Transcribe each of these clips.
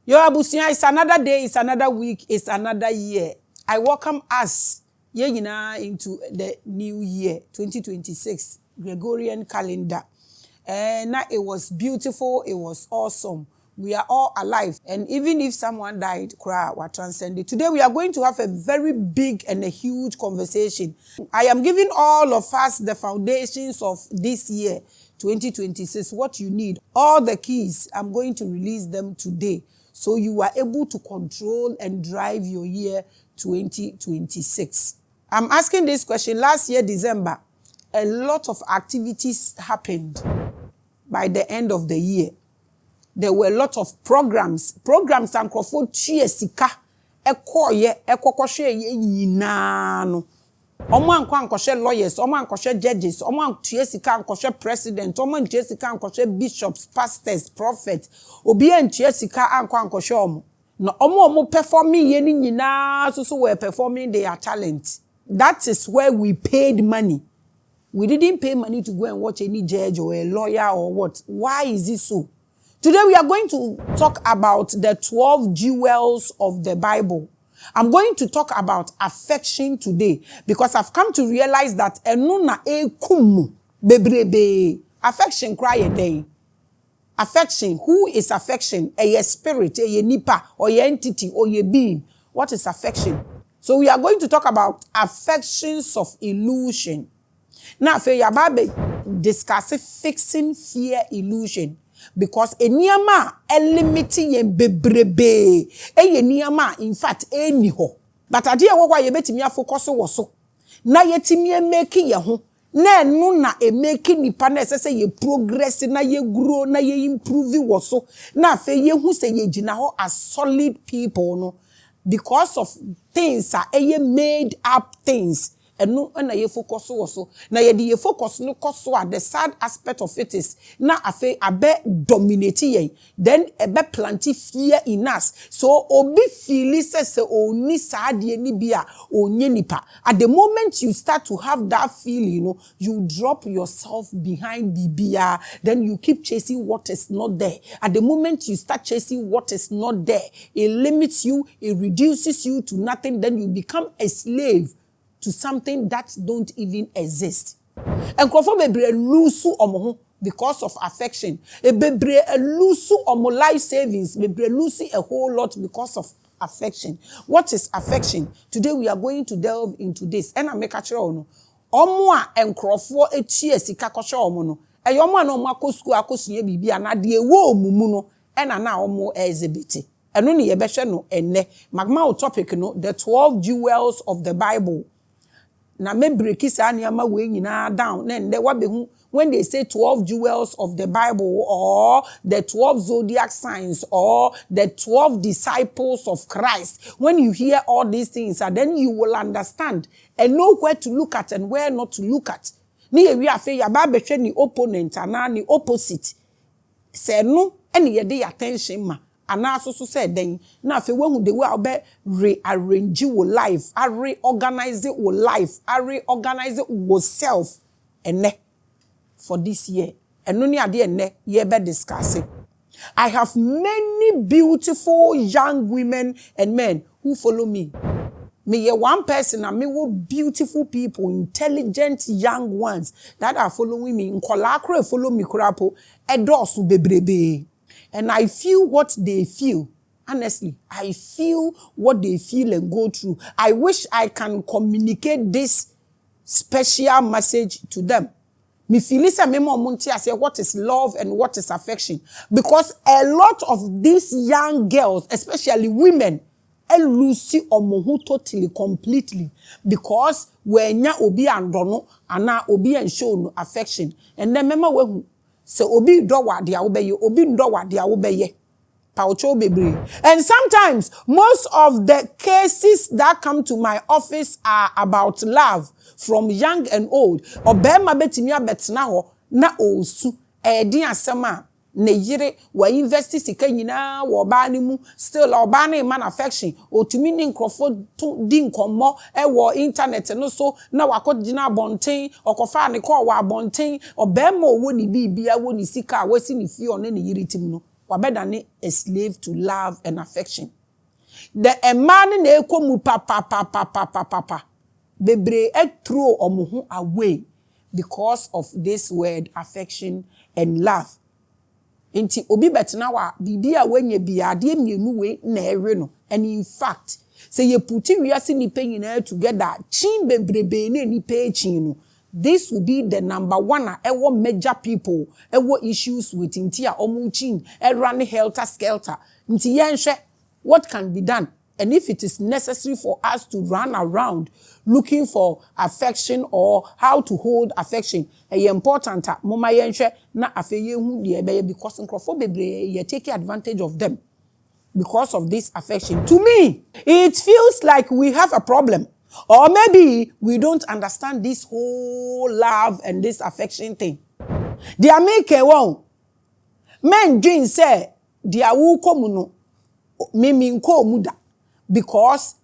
Your abusia, it's another day, it's another week, it's another year. I welcome us into the new year, 2026, Gregorian calendar. And it was beautiful, it was awesome. We are all alive. And even if someone died, we're transcended. Today we are going to have a very big and a huge conversation. I am giving all of us the foundations of this year, 2026, what you need. All the keys, I'm going to release them today. So you are able to control and drive your year 2026. I'm asking this question. Last year, December, a lot of activities happened by the end of the year. There were a lot of programs. Programs and crofo chiesika. Ekoye, ekokoshe yinano. Omo anko ankoshe lawyers, omo ankoshe judges, omo chiesika ankoshe president, omo chiesika ankoshe bishops, pastors, prophets. Obi en chiesika anko ankoshe omo. No omo performing yeni nyina so were performing their talent. That is where we paid money. We didn't pay money to go and watch any judge or a lawyer or what. Why is it so? Today we are going to talk about the 12 jewels of the Bible. I'm going to talk about affection today because I've come to realize that enuna ekumu bebrebe. Affection cry a day. Affection, who is affection? A spirit, a nipa, or a entity, or a being. What is affection? So we are going to talk about affections of illusion. Now, for your Bible, discuss fixing fear illusion. Because eniyama limiting yen bebrebe eniyama in fact eniho but ade e wokwa ye betimi afocus wo so na yetimi make ye ho na enu na e make nipa na ese ye progress na ye grow na ye improve wo so na fe ye hu se ye gina ho as solid people no because of things are made up things. And no, na ye focus so. Na ye di ye focus no koso. The sad aspect of it is na afe abe dominate ye. Then ebe planti fear in us. So obi feel se oni saadie ni bia onye nipa. At the moment you start to have that feeling, you drop yourself behind bibia. Then you keep chasing what is not there. At the moment you start chasing what is not there, it limits you, it reduces you to nothing. Then you become a slave to something that don't even exist. And krofo bebre lusu omo because of affection. E bebre lusu omo life savings, bebre lusu a whole lot because of affection. What is affection? Today we are going to delve into this. And I make a no. Omo a enkrofo etie sika koshe omo no. E yomo a no omo akosku akosunye bibia na de wo omumu no e na omo exhibit. Eno ne yebehwe no enne. Magma topic no, the 12 jewels of the Bible. Na me break is anyama we nyina down then they wabehu when they say 12 jewels of the Bible or the 12 zodiac signs or the 12 disciples of Christ, when you hear all these things then you will understand and know where to look at and where not to look at. Ni we afa ya ba behwe ni opponent ana ni opposite say no ene ye dey attention ma ana so said then na fe wehu the way obe rearrange your life, reorganize it your life, reorganize it yourself ene for this year. And no ni ade ene ye be discuss it. I have many beautiful young women and men who follow me. Me ye one person and me wo beautiful people, intelligent young ones that are following me. Nkolakro follow me krapo edosu bebrebe. And I feel what they feel. Honestly, I feel what they feel and go through. I wish I can communicate this special message to them. Me feel say memo munti I say what is love and what is affection. Because a lot of these young girls, especially women, lose omo totally completely because when ya obi andono ana obi en show no affection. And then mema we so obi do wade a wobeye obi ndo wade a wobeye paucho bebre. And sometimes most of the cases that come to my office are about love from young and old. Obema betimi abetena ho na osu din asema ne yire wa invest sika nyina wo ba ne mu still oba na man affection otumi ni nkrofo di nkomo wo internet no so na wakodina bonten okofa ne ko wa bonten obema owo ni bibia wo ni sika wasi ni fie one ne yire tim no wabedane a slave to love and affection. The man na ekomu papa bebre throw omuhu away because of this word affection and love. Inti obi betena wa bibia wenye biade mienu we na ewe no. And in fact, say you put wiase nipa nyina together, chin bebrebe na nipa chin no. This will be the number one ewo major people ewo issues with intia omu chin e run helter skelter. Inti yenhwe what can be done? And if it is necessary for us to run around looking for affection or how to hold affection, it's important mama yenhwe na afeye hu de ebe because nkrofo bebre you take advantage of them because of this affection. To me, it feels like we have a problem. Or maybe we don't understand this whole love and this affection thing. They are making one. Men dream say, they are who come no. Mimi nko muda. Because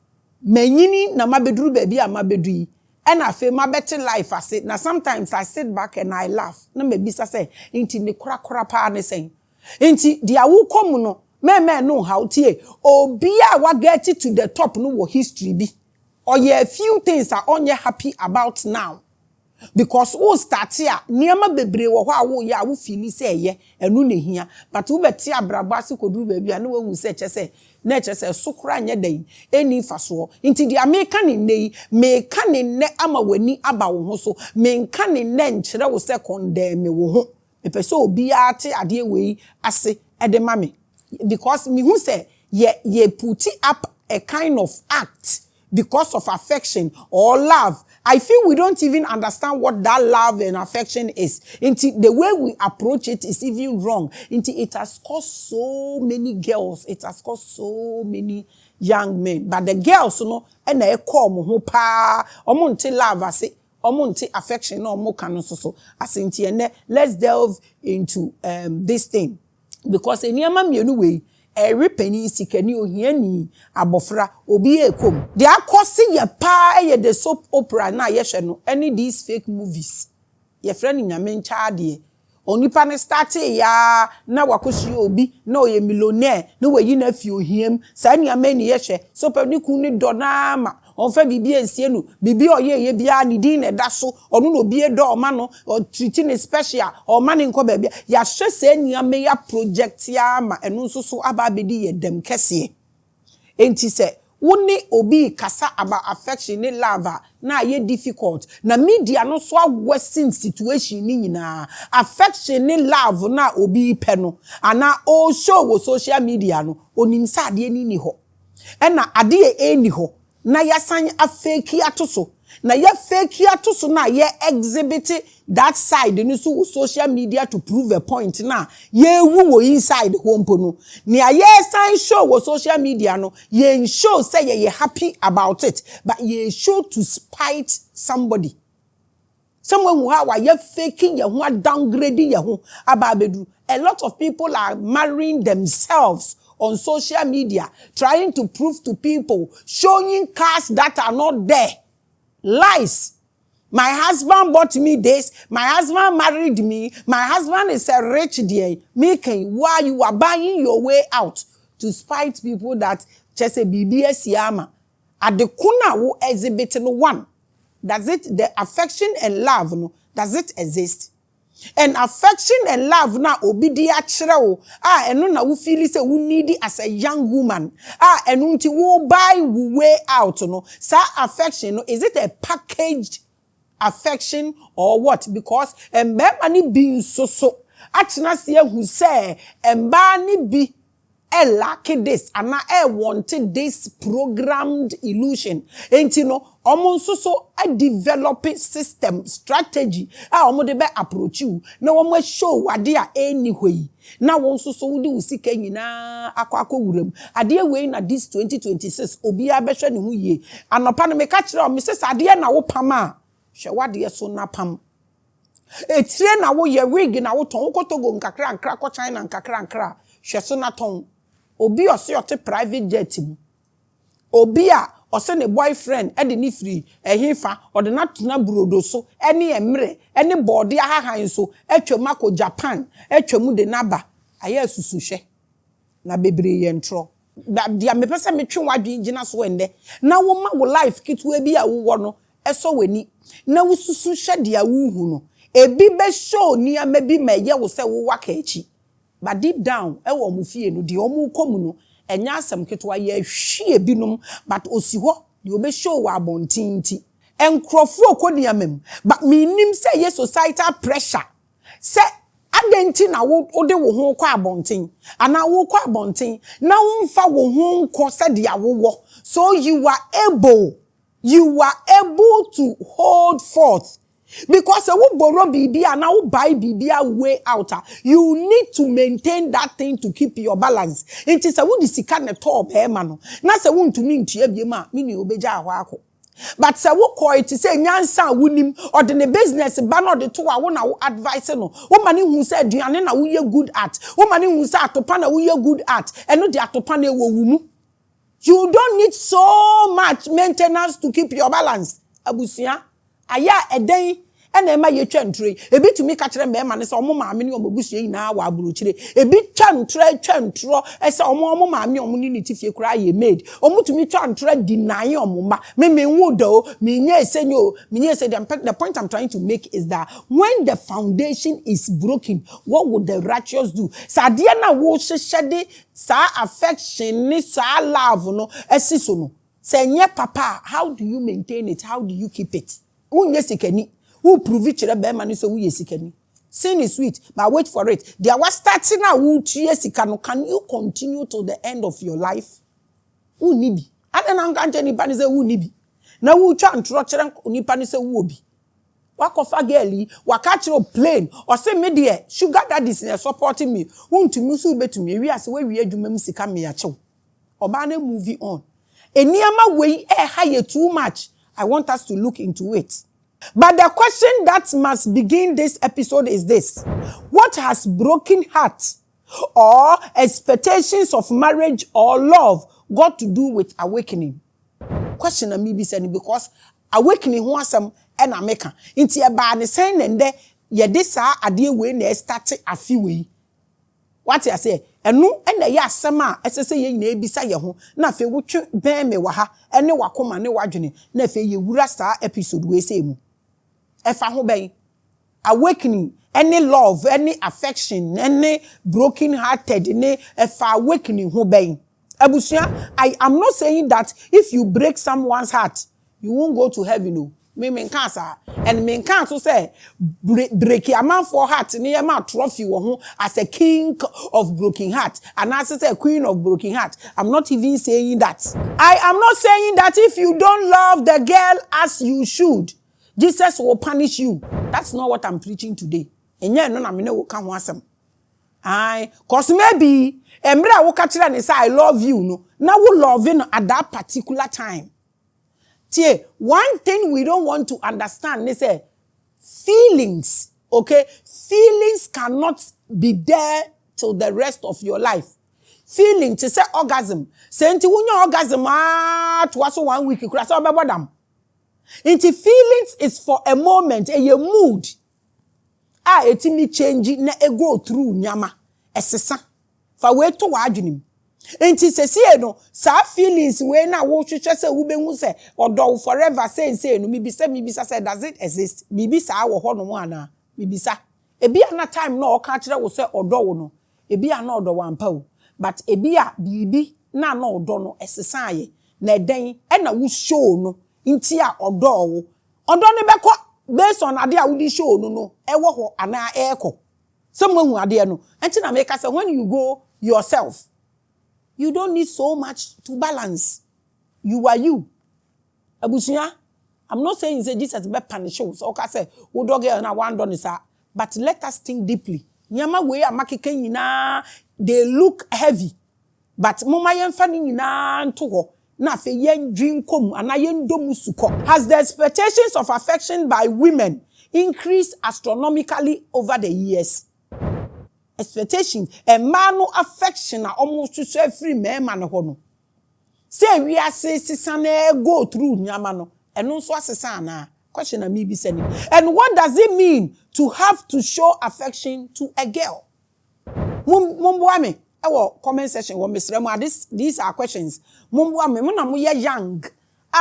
menyini na mabedru baby a mabedru. And I feel my better life I say. Now sometimes I sit back and I laugh. Na maybe say, inti ne kura pa ne say. Inti they are who come no. Men know how tie. Obia wa get it to the top no wo history bi. Or a few things are on you happy about now. Because who start here, niama bebre wo wo ya wo feel say ye enu ne hia but wo beti abrabase kodu baby anu wo say chese na chese sokra nya dan eni faso nti dia meka ne nei meka ne ne ama wani aba wo ho so menka ne ne nkyere wo second me wo ho epeso obi ate ade we ase ede mame because me who say ye put up a kind of act because of affection or love. I feel we don't even understand what that love and affection is. Into the way we approach it is even wrong. Into it has caused so many girls. It has caused so many young men. But the girls, you know, and they call mo pa omonte love ase omonte affection no mo kanu so. Asinti let's delve into this thing because eniyama mienu we every penny sikeni ohiani abofra obi ekom they akosi ye pa ye the soap opera na ye hwe no any these fake movies ye friend nyame ncha de onipa ne start ya na wakosi obi na oye millionaire na we yi na fi ohiem sa nyame ne ye hwe so pe ni kun ni dona ma onfa bibi ensie no bibi oye bia ni din na da so onu no bi edo ma no o treating special o ma ne nko ba bia ya hwe se nyame ya project ya ma enu so so aba bedi ye dem kese enti se woni obi kasa about affection ni love na ye difficult na media no so worsen situation ni nyina affection ni love na obi pe no ana o show wo social media no onim sa ade ni ho ena ade eni ho na ya san afeki atoso na ya fake atoso na ye exhibit that side ni so social media to prove a point na ye wu wo inside hompo no na ye san show wo social media no ye show say ye happy about it but ye show to spite somebody someone who how ye faking ye ho downgrading ye ho ababedu. A lot of people are marrying themselves on social media, trying to prove to people, showing cars that are not there. Lies. My husband bought me this. My husband married me. My husband is a rich dear. Making while you are buying your way out to spite people that just a BBS yama. At the kuna who exhibiting one. Does it, the affection and love, no, does it exist? And affection and love na obidi achrewo eno na wo feel say wo need as a young woman eno nti wo buy way out no sa affection no is it a packaged affection or what because emba ni bi so atena se hu say emba ni bi lack this and I wanted this programmed illusion. Ain't you know, so a developing system strategy. Omo de be approach you. No one show what they are anyway. Now one so do see na akwako wurem. Ade way na this 2026 obi abehwe ne hu ye. Anopa no me ka kire o me se ade na wo pama. Hwe wade so na pam. Etire na wo ye wig na wo ton wo kotogo nkakra nkra ko China nkakra nkra. Hwe so na ton. Obi ose yote private jet mu. Obi a ose ne boyfriend e de ni free ehefa o de na tuna brodo so ene emre ene body ahahan so etwam akọ Japan etwam de naba aye susuhwe na bebre yentro dia me pese me twe wadwen gina so ende na wo ma wo life kitwe bi a wo no eso weni na wo susu hwe dia wo hu no ebi be show ni ama bi ma ye wo se wo waka echi but deep down e wo mu fie no de o mu komu no enya asem kitwa ye hwie binom but osi ho de obe show wa abontinti enkrofo okoniamem but minim say ye societal pressure say adenti na wo de wo ho kwa abontin ana wo kwa abontin na wo mfa wo ho nko se de awo so you are able to hold forth because wo borrow bibia na wo buy bibia way out you need to maintain that thing to keep your balance it is a wo disika ne top e ma no na se wo ntumi ntua biem a me ni obeja ahwa akọ but se wo ko it say nyansa wonim or the business ba no de to wa wo na wo advice no wo mane hu say aduane na wo ye good at wo mane hu say atopa na wo ye good at eno de atopa na wo wumu you don't need so much maintenance to keep your balance abusia aya eden ena ema ye twantire ebi tumi ka kire me ma ne se omo maame ne omo busua nyina wa aburuchire ebi twantro ese omo maame omo ni tifie kura ye made omo tumi twantro deny omo ma me nwudo me nya esenyo me nya ese the point I'm trying to make is that when the foundation is broken what would the righteous do sade na wo hyehyede sa affection ni sa love no esiso no se nye papa how do you maintain it how do you keep it unye sikani who prove it chere be man so we yesikani sin is sweet but wait for it there was starting now who tue sikano can you continue till the end of your life who nibi adena nka nipa ni say who nibi na who twa ntro chere nipa ni say who obi wakofa girl waka chere plain or say me there sugar daddy is supporting me wontumi so betumi wi ase we adwuma mu sika me ya chew oba na movie on eniama we high too much I want us to look into it. But the question that must begin this episode is this. What has broken heart or expectations of marriage or love got to do with awakening? Question me be saying because awakening who asem and America. Inti eba ne sen nende ye de sa ade we na start afi we. What I say? Enu ena ya asem a esese ye na ebisa ye ho na fe wotwe ben me wa ha ene wakoma ne wadwene na fe ye wura sa episode we say mu efa ho ben awakening any love any affection any broken hearted ne efa awakening ho ben abusia I am not saying that if you break someone's heart you won't go to heaven no me cancer and me can so say break your man for heart near my trophy as a king of broken heart and as a queen of broken heart. I'm not even saying that. I am not saying that if you don't love the girl as you should, Jesus will punish you. That's not what I'm preaching today. And yeah, no, I will come once. Cause maybe Embra will catch and say I love you. No, now we love you at that particular time. Tie, one thing we don't want to understand is feelings, okay? Feelings cannot be there till the rest of your life. Feeling, to say orgasm. Say, until when orgasm, to also 1 week, you cross over them. Into feelings is for a moment, a mood. Etimi change na go through nyama. Esesa. For way to wajunim. Enti sesi no sa feelings we na wo hwehwe se wo behu se odo forever say no mibisa say does it exist mibisa wo ho no mo ana mibisa ebi ana time no o ka kire wo se odo wo no ebi ana odo wampa wo but ebi a bibi na odo no esesa ye na den e na wo show no nti a odo wo odo ne beko based on ade a wo di show no e wo ho ana e ko some hu ade no enti na make say when you go yourself you don't need so much to balance. You are you. Abusia, I'm not saying say Jesus be punish you. So I say, "O dog na one done is but let us think deeply. Nyama we amakeke nyina they look heavy. But mama yemfa nyina nto ho na fe yen dream kom ana yen domu suko. Has the expectations of affection by women increased astronomically over the years? Expectation a man no affection almost to say free man no say we are say sisane go through nyama no eno so asesa na question na me be sending and what does it mean to have to show affection to a girl mumboame Ewo comment section wo mesrem these are questions. Mumbo me na mo ye young.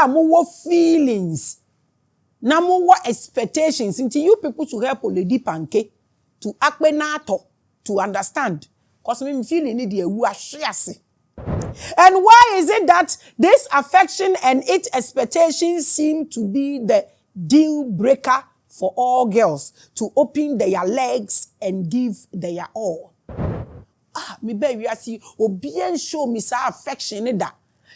Mo wo feelings. Na mo wo expectations. Until you people should help Lady Panke to akpenato to understand. Cause me feeling need the ewu ahwease. And why is it that this affection and its expectations seem to be the deal breaker for all girls to open their legs and give their all? Me baby, I see obien show me sa affection da.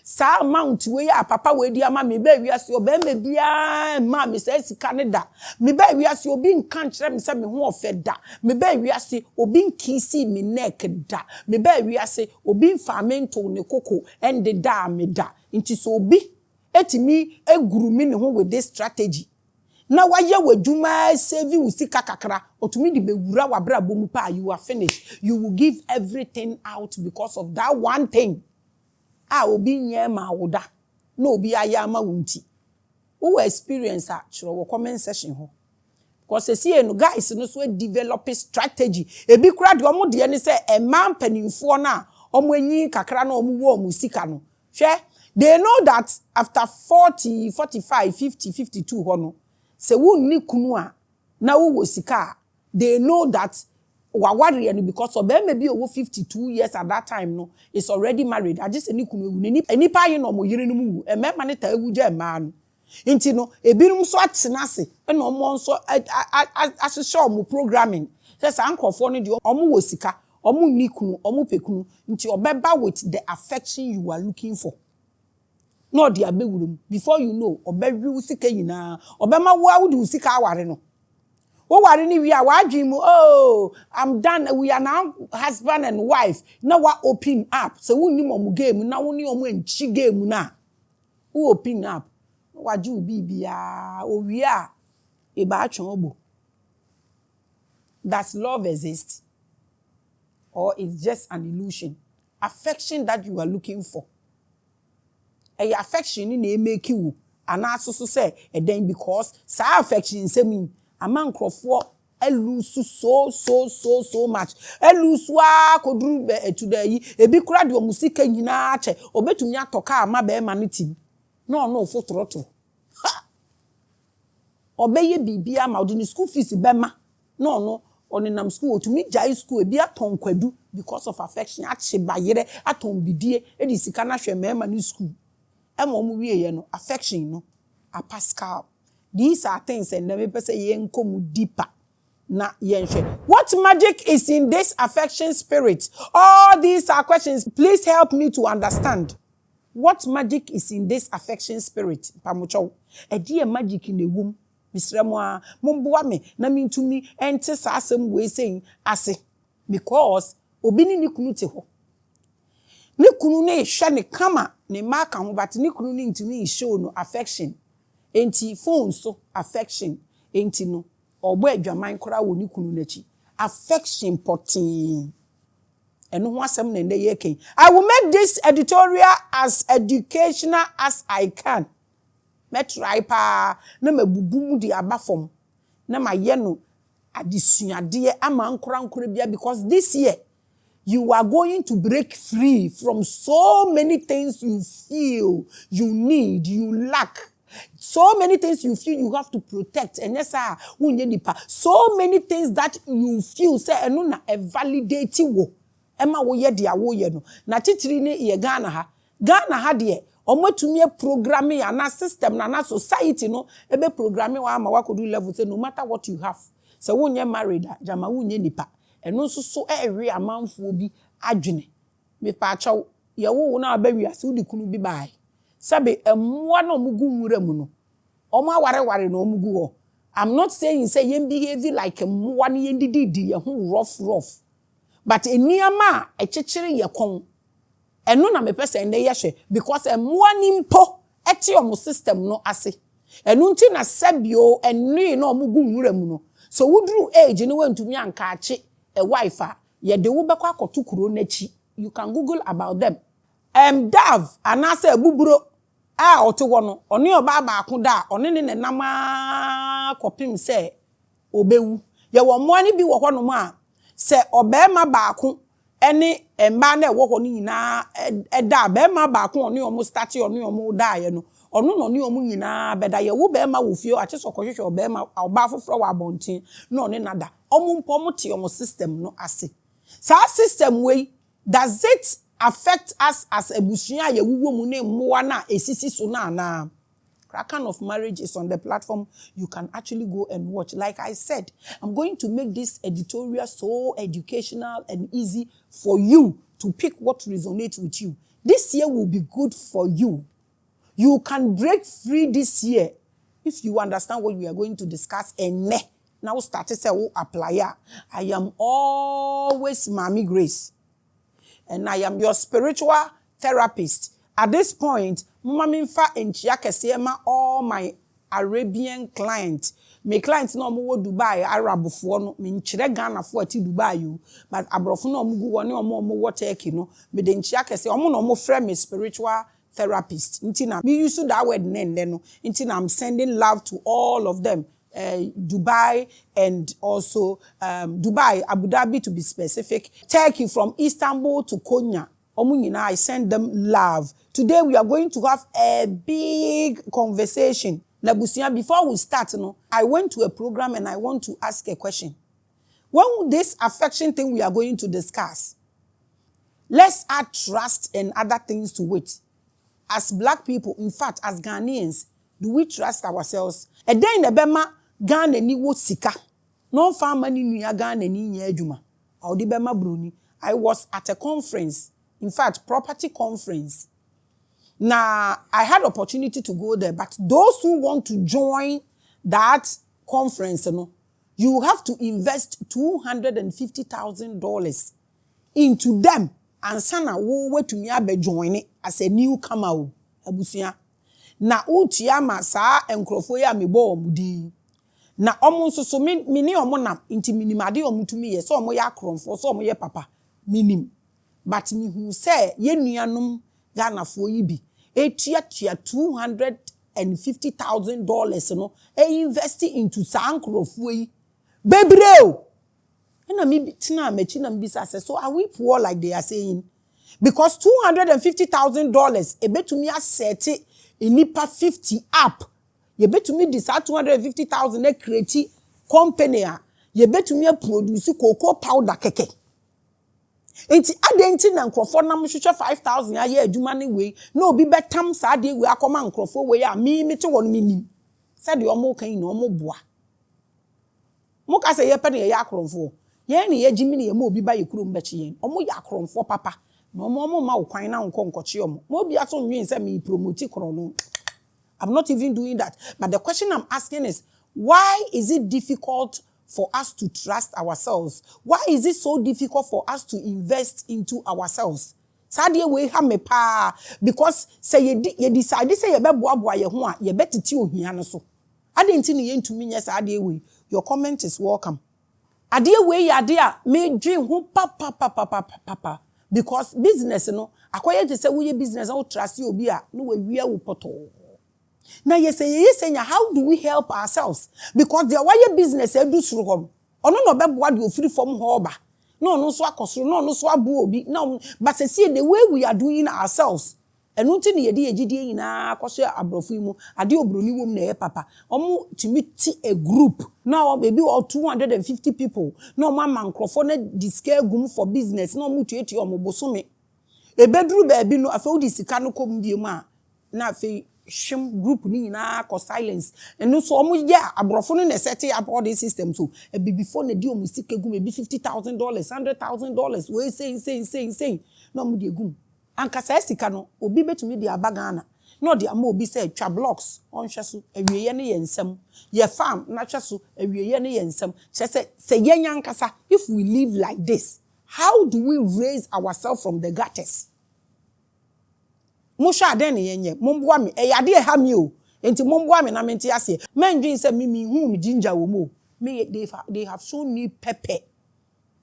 Sa amount we ya papa we di ama me baby, I see obembe bia ma me say sika ne da. Me baby, I see obi nkan kire me say me ho ofe da. Me baby, I see obi nkisi me neck da. Me baby, I see obi nfamento ne koko and the da me da. Inti so obi etimi eguru me ne ho with this strategy. Na waye wadwuma save usika kakra otumi di bewura wabra bomu pa you are finished. You will give everything out because of that one thing. Obi nye ma woda no obi ayama wunti. Who experience a chiro comment section ho. Because see no guys no so develop a strategy. Ebi kura de omo de ne say e man panimfo na omo anyi kakra na omo wo musika no. Hwe they know that after 40, 45, 50, 52 ho no se wunni kunu a na wo sika they know that wawari and because of them maybe over 52 years at that time no is already married. I just ni kunu nipa ye no mo yire no mu e mema ne ta ewu je ma no nti no ebinum so atena se e no mo nso asese omo programming say sa ankofo no de omo wo sika omo ni kunu omo pekunu nti obeba with the affection you are looking for. No dia bewurum before you know obewi usika yina obema wo awudi usika aware no wo ware ni wi a wadwin mu oh I'm done we are now husband and wife now wa open up so wonni mom game na woni omo enchi game na wo open up waju bibia owi a e ba atwon obo. Does love exist or it's just an illusion? Affection that you are looking for. A affection in a make you and also say and then because sa affection say me a man crofo lose so much lose wa kodru today e bi kura de omusika nyina ache obetumi atoka ama be ma netim no fotoroto obeye bibia ma odi ni school fees be ma no onenam school otumi jai school e bi aton kwadu because of affection ache bayere aton bidie e di sika na hwe mema ni school no affection no a Pascal. These are things and never say yen come deeper. Na yen what magic is in this affection spirit? All these are questions. Please help me to understand. What magic is in this affection spirit? Pamucho. A dear magic in the womb. Mr. Moa, Mumboa me, na mean to me, and tess asem way saying, ase. Because obini ni kunute ho. Ni kunu ne shane kama ne maka ho but ni kunu ni ntimi show no affection enti phone so affection enti no obo adwaman kora wo ni kunu nachi affection potin eno ho asem na nde ye ken. I will make this editorial as educational as I can. Me try pa na mabubu mu di abafom na maye no adisuade ama nkora bia because this year you are going to break free from so many things you feel you need, you lack. So many things you feel you have to protect. And yes, so many things that you feel say eno na validate wo. Emma wo ye dia wo ye no. Na titiri ne ye Ghana ha. Ghana ha de omotumie programming na system na society no ebe programming wa ama wakodu level say no matter what you have. So wo nye married jama wo nye nipa. Eno so ewe amanfo bi adwene me pa achaw ye wo na abawi ase udi kunu bi bai sabe emwa na omugu nwura mu no omo aware na omugu ho. I'm not saying say yen behave like emwa na yen didi ye ho rough but eniama echechire ye kon eno na me pese ende ye hwe because emwa ni mpo ete omo system no ase eno nti na sabio enu na omugu nwura mu no so wudru age ni wantumi anka ache a wife ye de wo bekwa akotukuro nachi. You can google about them. Dove anase buburo oto wo no oni oba ba ko da oni ne nama kopim se obewu ye wo mo ani bi wo hono a se obema ba ko any mba na ewo ho ni nyina eda be ma ba ko oni omo start oni omo da ye no onu no ni omo nyina beda ye wo be ma wo fie a cheso kohwehwe be ma oba foforo wa bontin no ne nada omo mpo omo te omo system no ase sa system we does it affect us as ebusua ye wuwo mu ne mmoa na esisi so na Kraken of Marriage is on the platform. You can actually go and watch. Like I said, I'm going to make this editorial so educational and easy for you to pick what resonates with you. This year will be good for you. You can break free this year if you understand what we are going to discuss. And now start to say, apply. I am always Maame Grace. And I am your spiritual therapist. At this point, Mumamimfa enchia kesema all my Arabian clients. My clients no mo Dubai, Arab fo no, me nchire Ghana fo ati Dubai you, but abrofo no mo gu woni omo wo Turkey no, me de nchia kese omo no mo frɛ me spiritual therapist. Ntina me use that word nene no. Ntina I'm sending love to all of them. Dubai and also Dubai, Abu Dhabi to be specific, Turkey from Istanbul to Konya. I send them love. Today we are going to have a big conversation. Nabusia, before we start, I went to a program and I want to ask a question. When this affection thing we are going to discuss, let's add trust and other things to it. As black people, in fact, as Ghanaians, do we trust ourselves? A day in the Bema, Ghana ni wo sika. No farmer ni nuya Ghana ni nye juma. Audi Bema Bruni. I was at a conference. In fact, property conference. Now, I had opportunity to go there, but those who want to join that conference, you have to invest $250,000 into them. And sana wo to me abe join it as a newcomer. Abusia. Na utiyama sa enkrofo ya mebo omudi. Na omo so mini omo na inti minimade omo tumi ye so omo ya kromfo so omo ye papa minim. But me who say ye nuanom Ghana fo yi bi etia $250,000 no invest into sankrofo yi bebreo na me tina mechi na mbisa say so are we poor like they are saying because $250,000 ebetumi asset inipa 50 up ye betumi dis $250,000 e create company a ye betumi produce cocoa powder keke. Enti adenti na nkrofo na mhwehwe 5,000 aye adwuma ne we na obi betam saa de we akoma nkrofo we a me te won minim said de omo kan na omo boa mo ka se ye pe na ye akromfo ye ne ye gimi ne ye ma obi ba ye kurom beche yen omo ye akromfo papa na omo ma ukwan na nkonkoche omo mo obi aso nwin se me promote krono. I'm not even doing that, but the question I'm asking is why is it difficult for us to trust ourselves? Why is it so difficult for us to invest into ourselves? Sadie we ha me pa because say ye decide say ye be boaboa ye ho a ye betiti ohia no so. Ade nti ne ye ntumi nye sadie we. Your comment is welcome. Ade we ye ade a me dwen ho papa because business no akoye te say we business o trust you obi a no we wi wo poto. Now you say how do we help ourselves? Because the why business do through home. Ono no be boa de free from hoba. No so akosoro no so abu obi. No but see the way we are doing ourselves. Enu nti ne yede agidie nyina akoso abrofu mu ade obroni wom na ye papa. Omo timiti a group. Now maybe all 250 people. No man nkrofo na discare gum for business. No mu tueti omo bosome. E bedru ba bi no afa odi sika no kom bi mu a na afa shim group ni na ko silence eno so omo ya abrofo no na set up all these systems so e be before na di omo sika gum e be $50,000 $100,000 we say no omo di gum anka sa sika no obi betumi di abagana no di ama obi say twa blocks on hweso awieye ne yensem ye farm na hweso awieye ne yensem say yenya ankasa if we live like this how do we raise ourselves from the gutters? Musha den yenye momboa me eyade ha me o enti momboa me na mente ase mandwin se me hu me ginger wo mo me they have shown me pepper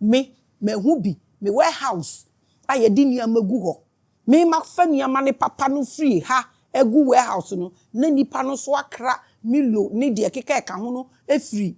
me hu bi me warehouse ayedi nia magu ho me makfa nia mane papa no free ha egu warehouse no na nipa no so akra milo ne de keka eka ho no efiri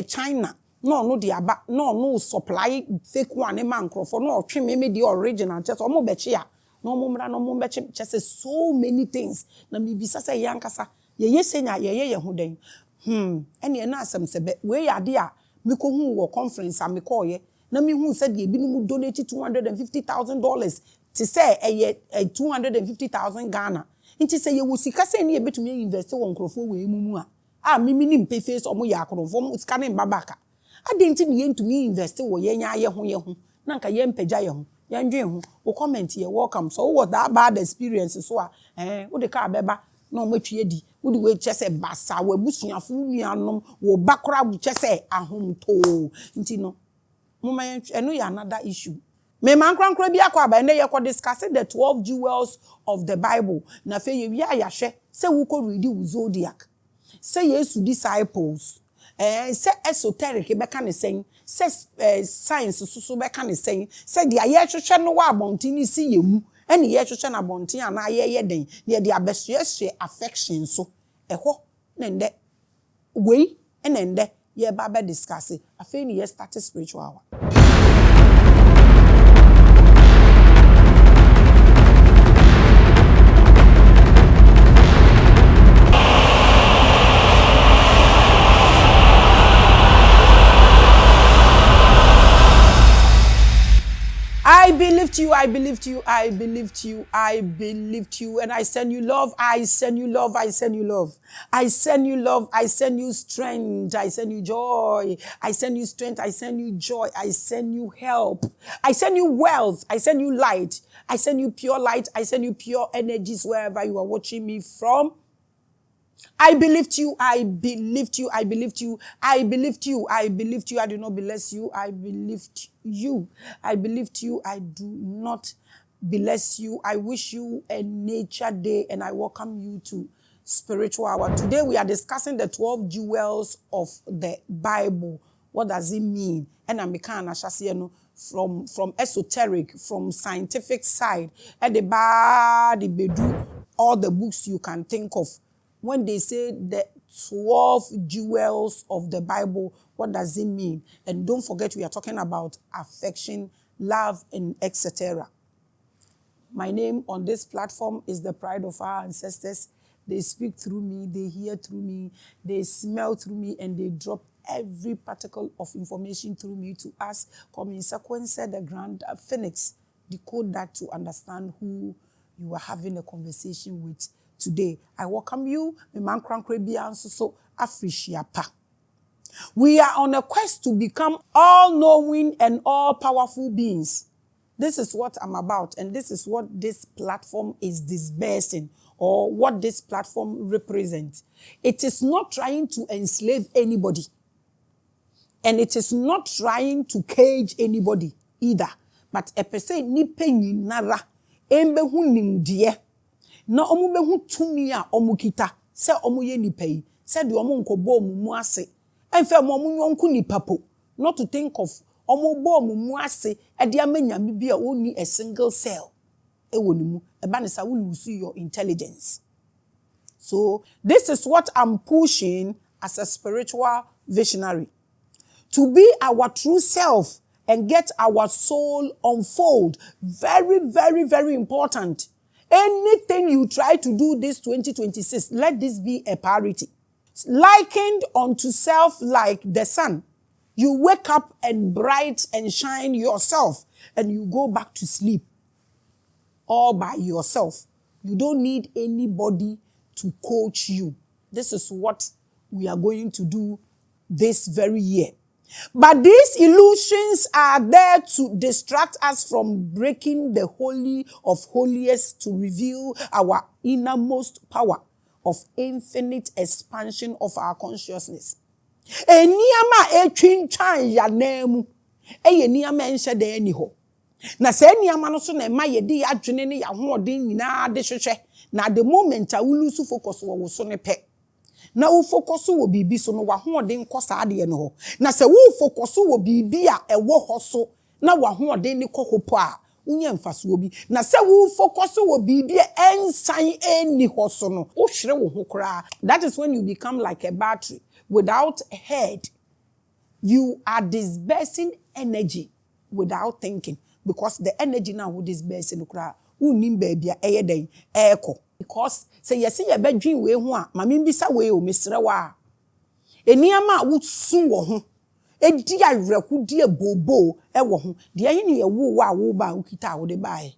China no de aba no supply fake one man crofo no twe me the original just omo beche a no mo mra no mo beche just so many things na me bisa say yankasa ye yesenya ye ho den ene na asem sebe we yade a me ko hu wo conference a me call ye na me hu say de binumu donate $250,000 to say a 250,000 Ghana nti say ye wo sika say ne ye betumi invest wo nkrofo we mumu a mimi ni mpe face omo ya akrofo mo sika ne mbabaka adenti ne yentumi invest wo ye nya ye ho na nka ye mpagya ye ho ye ndwe ho wo comment ye welcome so what that bad experience so wo de ka beba na o matwie di wo de we chese basa wo abusuafo nuanom wo bakora wo chese ahomto nti no mama eno ya another issue me man krankra bi akwa ba ne ye ko discuss the 12 jewels of the Bible na fe ye wi ayahwe se wo ko read wo zodiac se Yesu disciples se esoteric be kan sen se science so be kan sen se dia ye hwehwe no wa abontini si yemu ene ye hwehwe na abontin ana ye den ne dia besuesue affection so eho ne nde we ene nde ye ba be discuss afi ni ye start spiritual hour. I believed you, I believed you, I believed you, I believed you, and I send you love, I send you love, I send you love. I send you love, I send you strength, I send you joy, I send you strength, I send you joy, I send you help, I send you wealth, I send you light, I send you pure light, I send you pure energies wherever you are watching me from. I believed you, I believed you, I believed you, I believed you, I believed you, I do not bless you, I believed you, I believed you, I do not bless you. I wish you a nature day and I welcome you to Spiritual Hour. Today we are discussing the 12 jewels of the Bible. What does it mean? And I'm from esoteric, from scientific side, and the bedu all the books you can think of. When they say the 12 jewels of the Bible, what does it mean? And don't forget, we are talking about affection, love, and etc. My name on this platform is the pride of our ancestors. They speak through me, they hear through me, they smell through me, and they drop every particle of information through me to us. Come in sequence, the grand phoenix, decode that to understand who you are having a conversation with. Today, I welcome you, so Afrishiapa. We are on a quest to become all-knowing and all-powerful beings. This is what I'm about, and this is what this platform is disbursing, or what this platform represents. It is not trying to enslave anybody, and it is not trying to cage anybody either. But a person ni penyi nara embe hunimdie. Na omu behu tumi a omu kita se omu ye nipa yi se de omu nkobo omu mu ase enfe omu nyonku nipa po not to think of omu bo omu mu ase e de amanya bi a oni a single cell e woni mu e ba ne sa we lose your intelligence. So this is what I'm pushing as a spiritual visionary, to be our true self and get our soul unfold. Very, very, very important. Anything you try to do this 2026, let this be a priority. Likened unto self like the sun. You wake up and bright and shine yourself, and you go back to sleep all by yourself. You don't need anybody to coach you. This is what we are going to do this very year. But these illusions are there to distract us from breaking the holy of holiest to reveal our innermost power of infinite expansion of our consciousness. Eniyama etwintwan ya nemu eniyama enhye de ani ho. Na se eniyama no so na ma ye di adwene ne ya hoɔden nyinaa de hwehwɛ. Na the moment a wulusu focus wo so ne pɛ. Na wo focus wo bibi so no wa hoɔden kɔ saa de no ho. Na se wo focus wo bibi a ɛwɔ hɔ so na wa hoɔden ne kɔ hɔ po a unya mfaso obi. Na se wo focus wo bibi ensan eni hɔ so no wo hwere wo ho kra. That is when you become like a battery without a head. You are dispersing energy without thinking, because the energy now would dispersing kra unim baby eyeden echo. Because say yes ye bedwin we ho a mame mbisa we o mesre wa eniama wutsu wo ho edi awreku die bobo e wo ho de yin ye wo wa wo ba ukita wo de bae.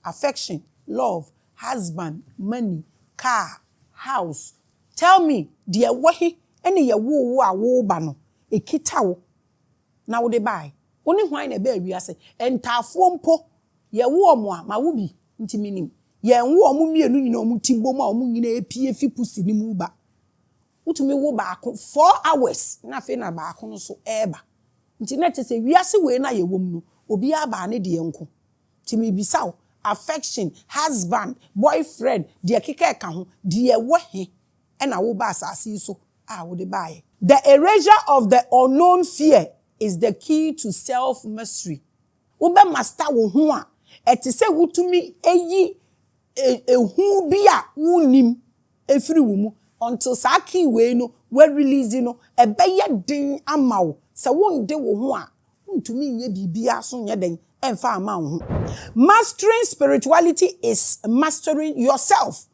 Affection, love, husband, money, car, house. Tell me, dear wahi, any ya wo ba no, e kita wo, na wo de buy. Only why na be wi ase, entafo mpo, ye wo mo a, ma wo bi, nti minim. Ye wo mo mienu nyina omu timbo ma omu nyina epie fi pusi ni mu ba. Utumi wo ba ako 4 hours, na fe na ba ako no so eba. Nti na tese wi ase we na ye wom no, obi aba ne de enko. Ti mi bisa wo. Affection, husband, boyfriend, dear kika kahu, dear wahi, and I will bass as so. I would buy. The erasure of the unknown fear is the key to self-mastery. Ube master wo hua, eti se wutumi eyi hu bia wunim efiri wumu until saki we no we release no ebeye din amawo se wonde wo hua untumi nye bibia so nye den. Mastering spirituality is mastering yourself.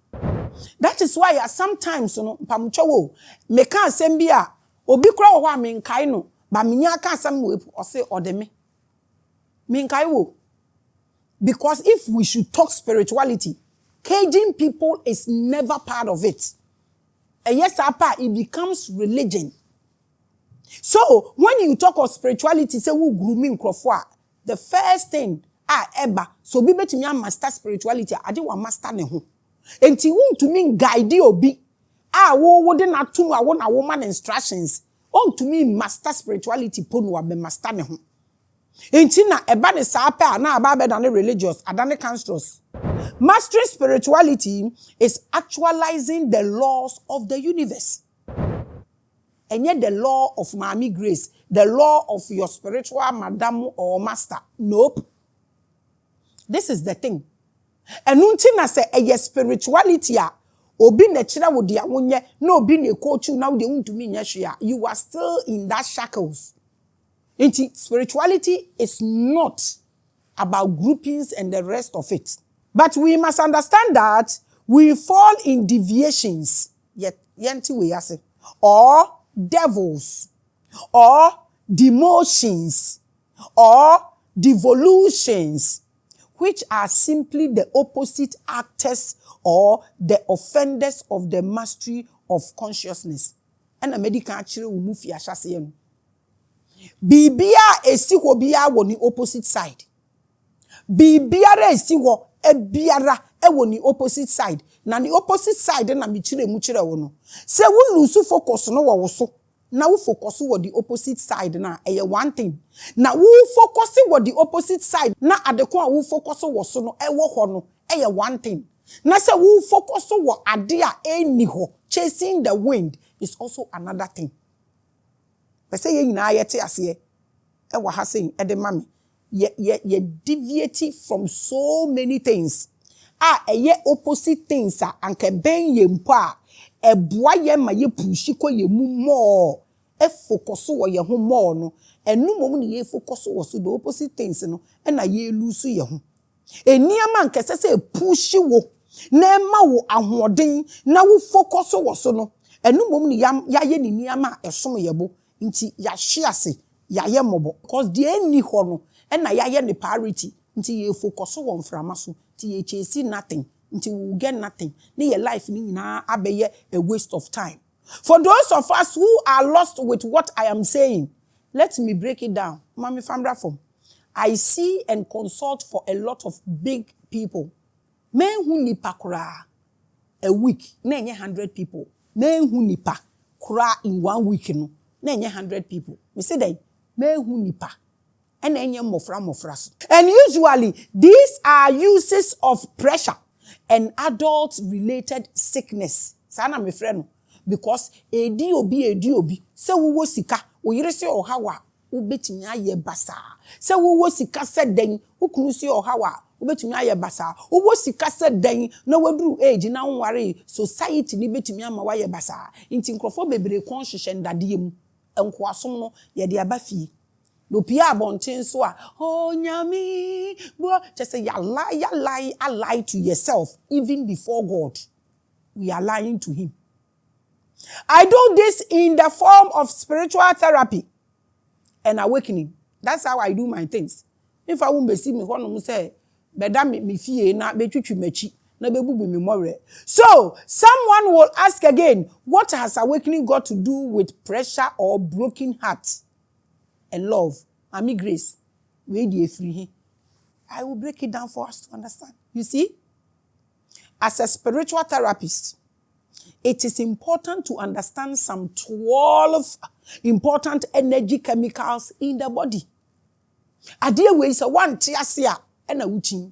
That is why sometimes pamucho me kan sembia obi kura wo me nkai no ba menya kan sam we o say odeme me nkai wo. Because if we should talk spirituality, caging people is never part of it. And yes, it becomes religion. So when you talk of spirituality, say who grooming crofwa. The first thing, eba, so be betimi master spirituality, ade wa master ne ho. Enti wontumi guide obi, wo de na to no na woman instructions, wontumi master spirituality po no be master ne ho. Enti na eba ne sa pa na aba be dan religious, adane cancerous. Mastering spirituality is actualizing the laws of the universe. And yet the law of Maame Grace, the law of your spiritual madam or master. Nope. This is the thing. And until say a spirituality, obi ne chira wo dia wonye, no obi ne coach you now they want to mean you are still in that shackles. Spirituality is not about groupings and the rest of it. But we must understand that we fall in deviations, yet yenti we ase, or devils, or demotions, or devolutions, which are simply the opposite actors or the offenders of the mastery of consciousness. And a medical actually will move your chassis. Bibia esi wo bia wo ni opposite side. Bibiara esi wo ebiara wo ni opposite side. Na ni opposite side na mi chire mu chire wo no. Se wo lose focus no wo so. Na wo focus wo the opposite side na eye one thing. Na wo focus wo the opposite side na adeko a wo focus wo so no wo ho no eye one thing. Na se wo focus wo ade a eni ho chasing the wind is also another thing. Say ye nyina ye te ase e wa ha saying e de mame ye deviate from so many things ye opposite things anke ben ye mpo a e boa ye ma ye pushi ko ye mu more e focus wo ye ho more no enu mom ne ye focus wo so the opposite things no e na ye lose ye ho eniama nke se pushi wo na ma wo ahoden na wo focus wo so no enu mom ne ya ye ni niama esom ye bo nti ya shiase ya ye mobo because the any ho no and na ya ye the priority nti ye focus on frama so nti ye chase nothing nti we will get nothing na your life ni nyina abeye a waste of time. For those of us who are lost with what I am saying, let me break it down. Mami Famra form. I see and consult for a lot of big people. Men who nipa kura a week na 100 people. Men who nipa kura in 1 week no. Na 100 people. Me say that me hu nipa. And enye mofra. And usually these are uses of pressure and adult related sickness. Sana me friend because edi obi se wo sika wo yire se ohawa wo betimi aye basa. Se wo sika se den wo kunu se ohawa wo betimi aye basa. Wo sika se den na waduru age na nware society ni betimi ama wa ye basa. Nti nkrofo bebre kon hwehwe ndade mu. Enkwasom no ye de aba fie. No pia abonten so a oh nyami bro just say ya lie to yourself even before God. We are lying to him. I do this in the form of spiritual therapy and awakening. That's how I do my things. If I won't see me one say beda me fie na betwitwi machi na bebubu me more. So someone will ask again, what has awakening got to do with pressure or broken heart and love? Ami grace. We dey free. I will break it down for us to understand. You see, as a spiritual therapist, it is important to understand some 12 important energy chemicals in the body. Adie we is a one tiasia and a wuchin.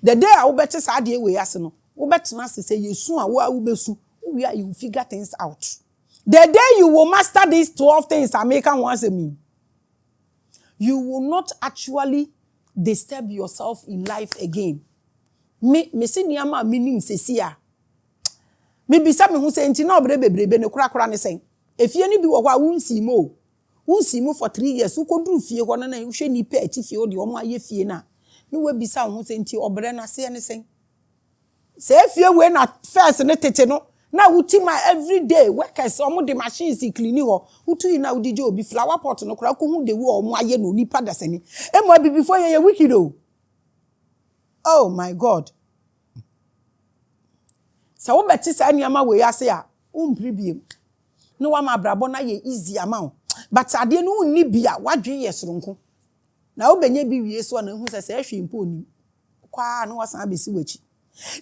The day I will bet us adie we aseno. We bet master say you soon you will figure things out. The day you will master these 12 things American wants me, you will not actually disturb yourself in life again. Me see niyama meaning sesia. Me bisa me hu say nti na obrebe ne kura ne sen. Efie ni bi wo kwa wunsi mo for 3 years. Ukoduru fie ho na na hwe ni pe ati fie o de omo aye fie na. Ne we bisa hu say nti obre na se ne sen. Se fie we na first ne tete no. Na wuti my everyday workers omo de machines clean ho. Utu na udi je obi flower pot no kura ko hu de we omo aye no nipa da sani. Emo bi before ye wicked o. Oh my God. So wo beti sa niama we ase a umpribiem. No wa ma brabo na ye easy amount. But ade no unni bia wadwen ye soronko. Na wo benye bi wie so na hu se se hwe mpo oni. Kwa no wasan abesi wachi.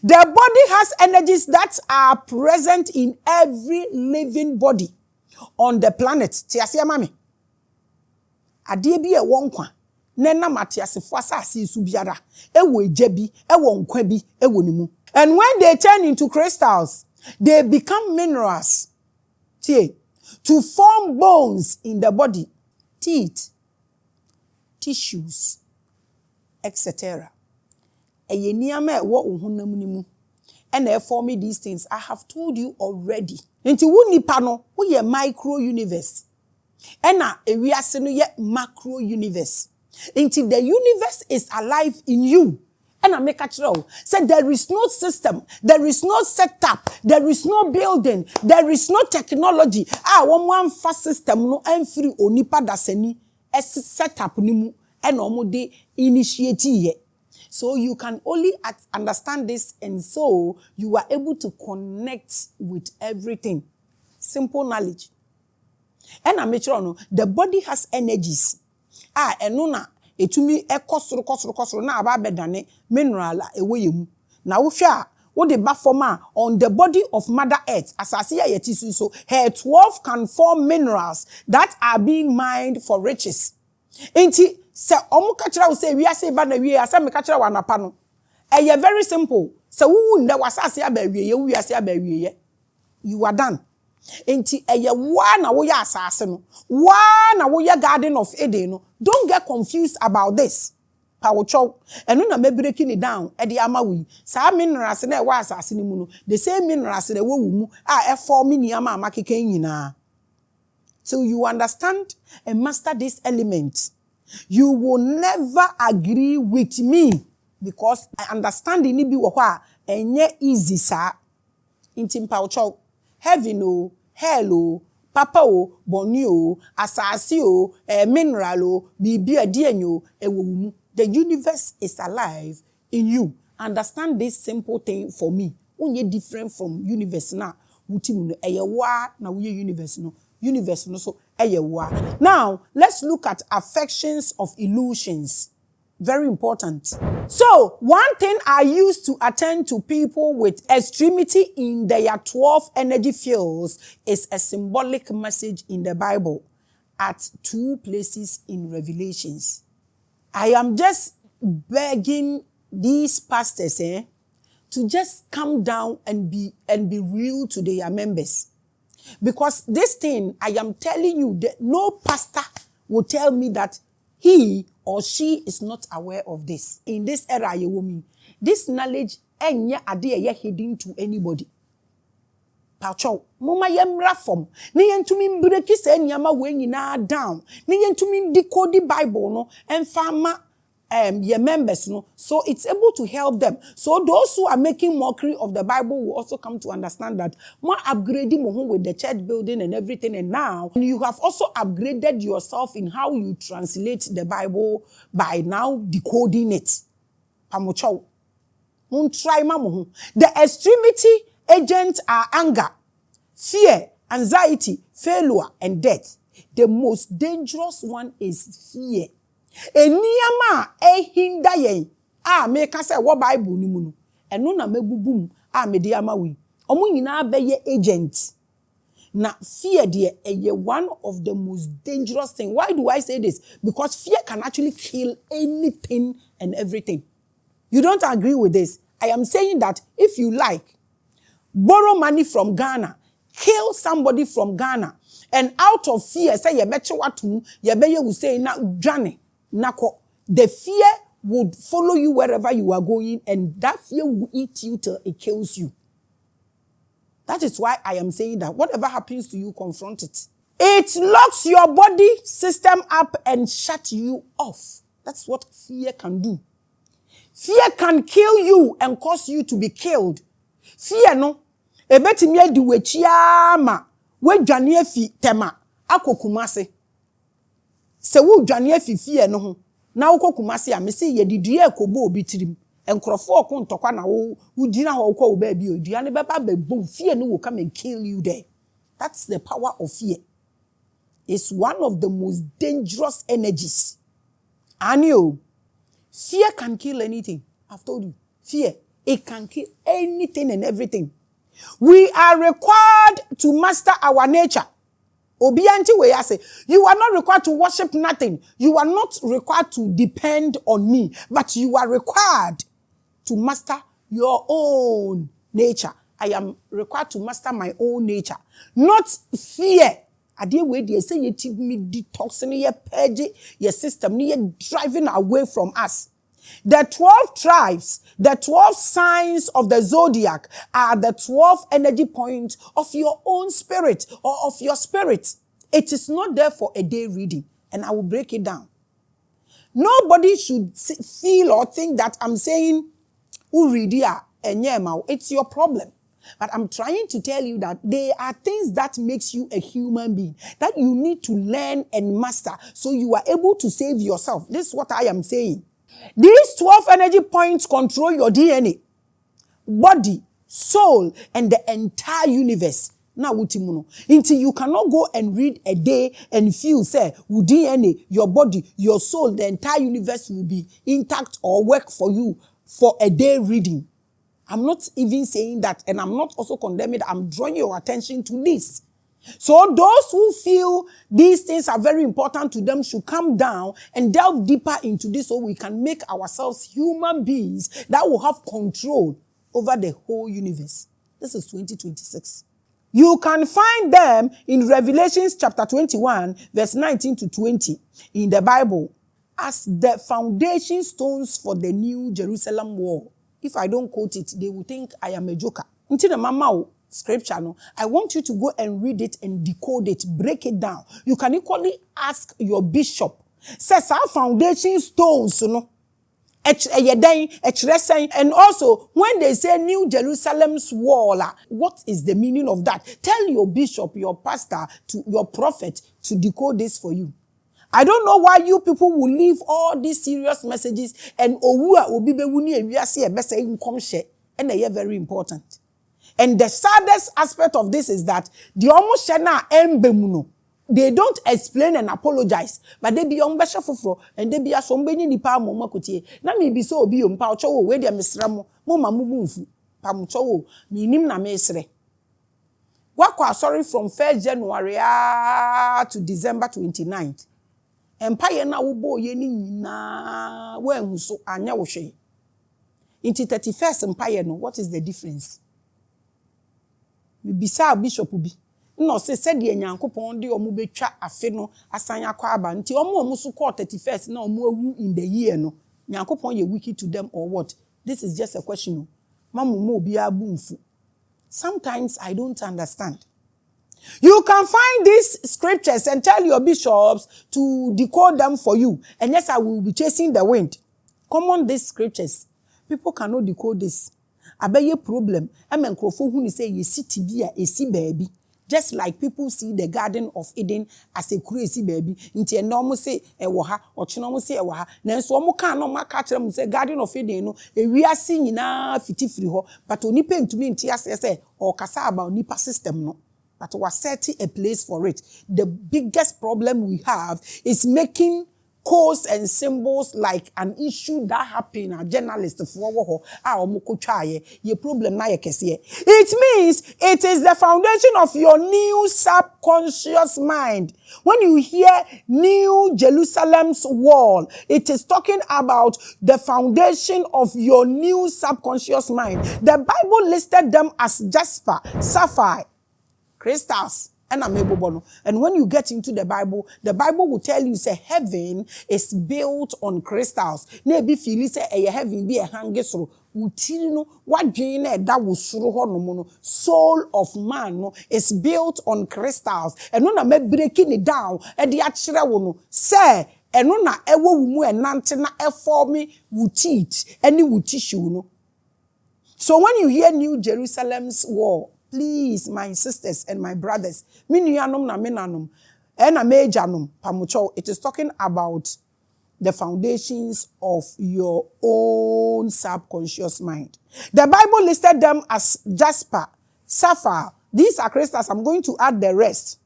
The body has energies that are present in every living body on the planet. Ti ase amame. Ade bi e won kwa. Nena matiasefo asase su biara. Ewo eja bi, ewo nkwa bi, ewo nimu. And when they turn into crystals, they become minerals to form bones in the body, teeth, tissues, etc. And therefore me these things, I have told you already. Into wuni pano, we ye micro universe. And we are saying ye macro universe. Into the universe is alive in you. And I make a true. Said there is no system, there is no setup, there is no building, there is no technology. One fast system no free onipa daseni setup nimu and de initiate. So you can only understand this, and so you are able to connect with everything. Simple knowledge. And I make sure no, the body has energies. And no etumi ekosoro na aba bedane mineral eweyemu na wo hwe a wo de ba form on the body of mother earth asase ya yetisu so her 12 can form minerals that are being mined for riches. Enti se omu ka kira wo se wi ase ba na wi ase me ka kira wa napa no eye very simple se wu nde wasase aba wi ye wi ase aba wi ye you are done. Enti eye wa na wo ya asase no wa na wo ya garden of Eden no. Don't get confused about this. Pawocho enu na me breaking it down e de ama wi sa minerals na e wa asase ni mu no the same minerals na wo wu mu e form ni ama amakeke nyina. So you understand and master this element, you will never agree with me because I understand ni bi wo ho a enye easy sa intim pawocho heaven o hell o papa o boni o asase o mineral o bibi adienyo ewumu. The universe is alive in you. Understand this simple thing for me. Unye different from universe na wutimu no eyewa na we universe no so eyewa. Now let's look at affections of illusions. Very important. So, one thing I used to attend to people with extremity in their 12 energy fields is a symbolic message in the Bible at 2 places in Revelations. I am just begging these pastors to just come down and be real to their members. Because this thing, I am telling you that no pastor will tell me that he or she is not aware of this. In this era, this knowledge ain't hidden to anybody. Pacho, mama yemra from. Ni yentumi break se nyama we nyina down. Ni yentumi decode the Bible no and farmer your members no, so it's able to help them. So those who are making mockery of the Bible will also come to understand that more upgrading with the church building and everything, and now you have also upgraded yourself in how you translate the Bible by now decoding it. Pamocho. The extremity agents are anger, fear, anxiety, failure, and death. The most dangerous one is fear. Eniyama hinda yen make us say what Bible ni mu no eno na mebubum me de ama wi omo nyina beye agent na fear de one of the most dangerous thing. Why do I say this? Because fear can actually kill anything and everything. You don't agree with this? I am saying that if you like, borrow money from Ghana, kill somebody from Ghana, and out of fear say ye beche watu ye beye will say na Johnny Nako, the fear would follow you wherever you are going, and that fear will eat you till it kills you. That is why I am saying that whatever happens to you, confront it. It locks your body system up and shuts you off. That's what fear can do. Fear can kill you and cause you to be killed. Fear no, ebetimi di wechiama, we dwane fi tema, akokumase. Se wo dwane afifie no ho na wo kokumase a me se ye didua ekobo obi tirim enkrofo okon tokwa na wo gina ho kwa wo ba bi odua ne beba bebo fear no will come and kill you there. That's the power of fear. It's one of the most dangerous energies. And fear can kill anything. I've told you, fear, it can kill anything and everything. We are required to master our nature. Obianti we say, you are not required to worship nothing. You are not required to depend on me, but you are required to master your own nature. I am required to master my own nature, not fear. Ade we dey say you keep me detoxing your purge your system, you driving away from us. The 12 tribes, the 12 signs of the zodiac are the 12 energy points of your own spirit or of your spirit. It is not there for a day reading, and I will break it down. Nobody should feel or think that I'm saying, it's your problem. But I'm trying to tell you that there are things that makes you a human being that you need to learn and master so you are able to save yourself. This is what I am saying. These 12 energy points control your DNA, body, soul, and the entire universe. Now, until you cannot go and read a day and feel, say, DNA, your body, your soul, the entire universe will be intact or work for you for a day reading. I'm not even saying that, and I'm not also condemning. I'm drawing your attention to this. So those who feel these things are very important to them should come down and delve deeper into this so we can make ourselves human beings that will have control over the whole universe. This is 2026. You can find them in Revelations chapter 21, verse 19 to 20 in the Bible as the foundation stones for the new Jerusalem wall. If I don't quote it, they will think I am a joker. Until the mama scripture, no, I want you to go and read it and decode it, break it down. You can equally ask your bishop. Says our foundation stones, and also when they say New Jerusalem's wall, what is the meaning of that? Tell your bishop, your pastor, to your prophet to decode this for you. I don't know why you people will leave all these serious messages and and they are very important. And the saddest aspect of this is that they don't explain and apologize, but they be on fufro and they be a sombeni ni pa mo makotie. Na me bi so obi ompa ocho we dia mesramo mo mamubu mfu pamucho mi nim na mesre. Wakwa sorry from 1st January to December 29th. Empire na wo bo ye ni nyina we nso anya wo hwe. Into 31st empire no, what is the difference? Bisa bishop bi no say said ye nyankopon de omo betwa afe no asan akwa aba nti omo so call 31st na omo awu in the year no nyankopon ye wicked to them or what? This is just a question. Mamu mo obi abu mfu Sometimes I don't understand. You can find these scriptures and tell your bishops to decode them for you. And yes, I will be chasing the wind. Common these scriptures. People cannot decode this. Abeye problem. Amen. Krofo who say ye see tibia, ye see baby. Just like people see the Garden of Eden as a crazy baby. Inti enomo say ewaha, or chinomo say ewaha. Nenso omo ka no maka kyerem say Garden of Eden no e wiase nyina fiti firi ho. But onipa ntumi nti ase say or kasa about nipa system no. But we're setting a place for it. The biggest problem we have is making codes and symbols like an issue that happened. A journalist for your problem na it means it is the foundation of your new subconscious mind. When you hear New Jerusalem's wall, it is talking about the foundation of your new subconscious mind. The Bible listed them as jasper, sapphire, crystals, and amebobono. And when you get into the Bible will tell you say heaven is built on crystals. Nebi feel say heaven be a hangesro. Utiri no wadwene that will suru ho no no. Soul of man no is built on crystals. And no na me breaking it down e de akire wo no say eno na ewo wu mu enante na e form wu teeth any wu tissue no. So when you hear New Jerusalem's wall, please, my sisters and my brothers, it is talking about the foundations of your own subconscious mind. The Bible listed them as jasper, sapphire. These are crystals. I'm going to add the rest.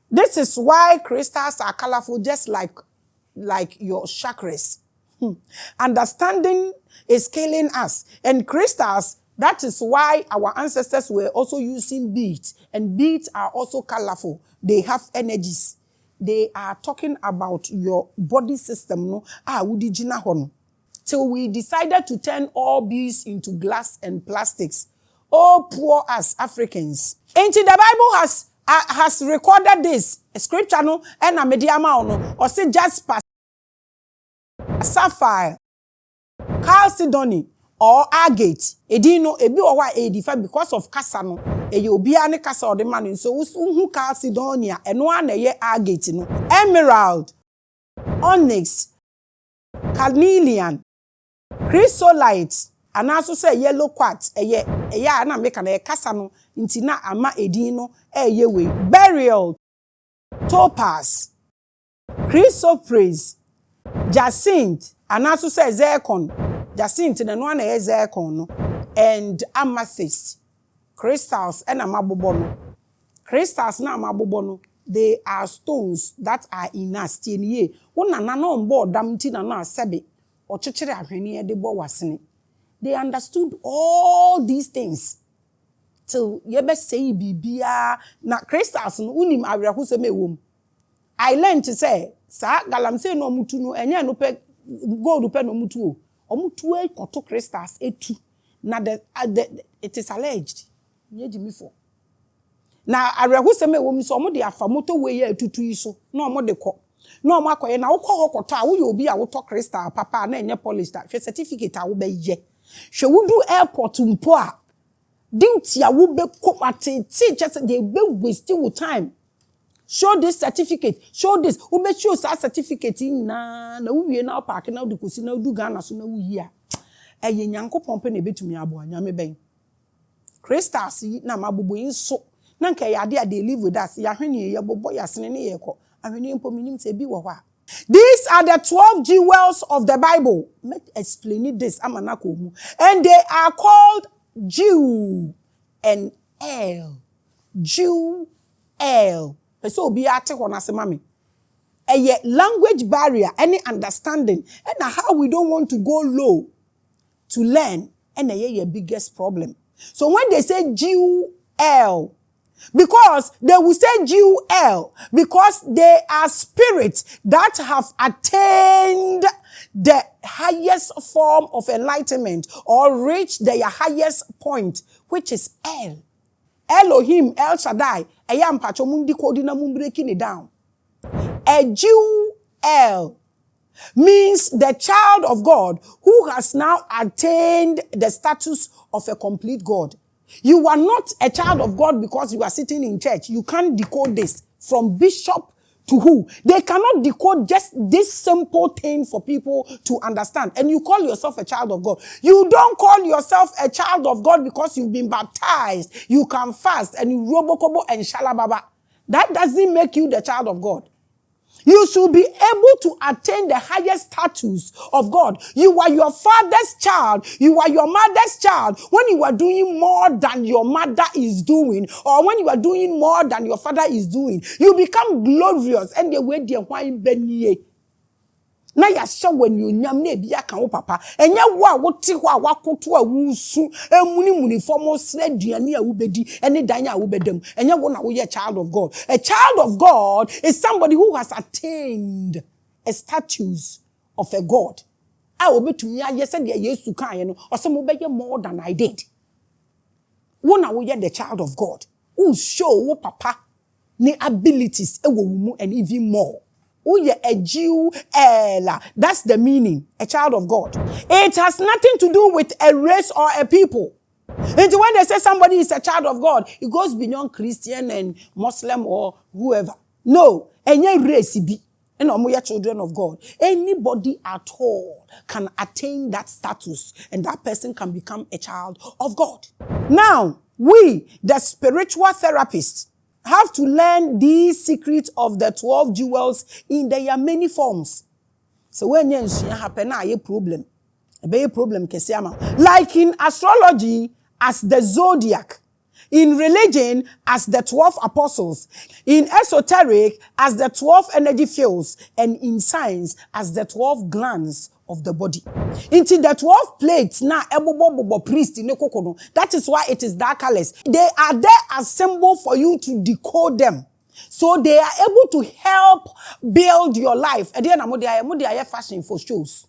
This is why crystals are colorful, just like your chakras. Understanding is killing us. And crystals, that is why our ancestors were also using beads. And beads are also colorful. They have energies. They are talking about your body system. No? So we decided to turn all beads into glass and plastics. Oh, poor us Africans. And the Bible has recorded this. Scripture no, and a mediama no, or say jasper, sapphire, chalcedony, or agate. Edino ebi owa edifa because of kasa no. Eye obi ane kasa o de man so who chalcedonia eno an eye agate no. Emerald, onyx, carnelian, chrysolite, and also say yellow quartz. Eye na make an kasa no nti na ama edino eye we. Beryl, topaz, chrysoprase, jacinth, and also say zircon. Jacinth the one is zircon and amethyst. Crystals and amabobono. Crystals na amabobono. They are stones that are in us. Tienye. Una na no board damti na na sebe. Or chichere ahweni de bo wasene. They understood all these things. Till yebe say bibia na crystals no unim awreho se mewom. I learned to say sa galamse no mutu no enye no pe gold pe no mutu o. Omutuwe koto crystals etu. Na it is alleged. Nyejimifo. Na arehu seme wo mi so omo de afa moto we ya etutu iso. Na omo de ko. Na omo akoye na wo ko koto a wo ye obi a wo to crystal papa na enye polish ta. Hwe certificate a wo be ye. Hwe wudu airport mpo a duty a wo be ko matete just they be wasting with time. Show this certificate. Show this. Ube show sa certificate na uwie na park na de kosi na udu Ghana so na wuyi a. Eye Nyankopon pe na betumi abo anyame ben. Crystals na mabobo inso. Na nka ya de they live with us. Ya hwene ye bobo ya sene ne ye ko. Ahwene mpo minim se bi wo ho a. These are the 12 jewels of the Bible. Let explain this amanako mu. And they are called Jew and El. Jew El. So be ate hona se mame. A language barrier, any understanding, and how we don't want to go low to learn, and a biggest problem. So when they say Jew-El, because they will say Jew-El, because they are spirits that have attained the highest form of enlightenment or reached their highest point, which is El. Elohim, El Shaddai, breaking it down. A Jew-El means the child of God who has now attained the status of a complete God. You are not a child of God because you are sitting in church. You can't decode this from bishop to who. They cannot decode just this simple thing for people to understand. And you call yourself a child of God. You don't call yourself a child of God because you've been baptized. You can fast and you robokobo and shalababa. That doesn't make you the child of God. You should be able to attain the highest status of God. You are your father's child. You are your mother's child. When you are doing more than your mother is doing, or when you are doing more than your father is doing, you become glorious. And the way they want benye. Na ya sha when you nyam na bia kan wo papa. Enya wo a wo te ho a wakoto a wusu emuni formo sre duane a wo bedi ene dan a wo bedam. Enya wo na wo ye child of God. A child of God is somebody who has attained a status of a God. A obetumi aye se de Yesu kan ye no, o se mo beye more than I did. Wo na wo ye the child of God. Who show wo papa ne abilities e wo mu and even more. A Jew, that's the meaning, a child of God. It has nothing to do with a race or a people. And when they say somebody is a child of God, it goes beyond Christian and Muslim or whoever. No, any race be, and we are children of God. Anybody at all can attain that status, and that person can become a child of God. Now, we, the spiritual therapists, have to learn these secrets of the 12 jewels in their many forms. So when you happen, a problem. A problem like in astrology as the zodiac, in religion as the 12 apostles, in esoteric as the 12 energy fields, and in science as the 12 glands of the body. Into the 12 plates now priest in kokono. That is why it is dark colors. They are there as symbol for you to decode them. So they are able to help build your life. And then they are fashion for shows.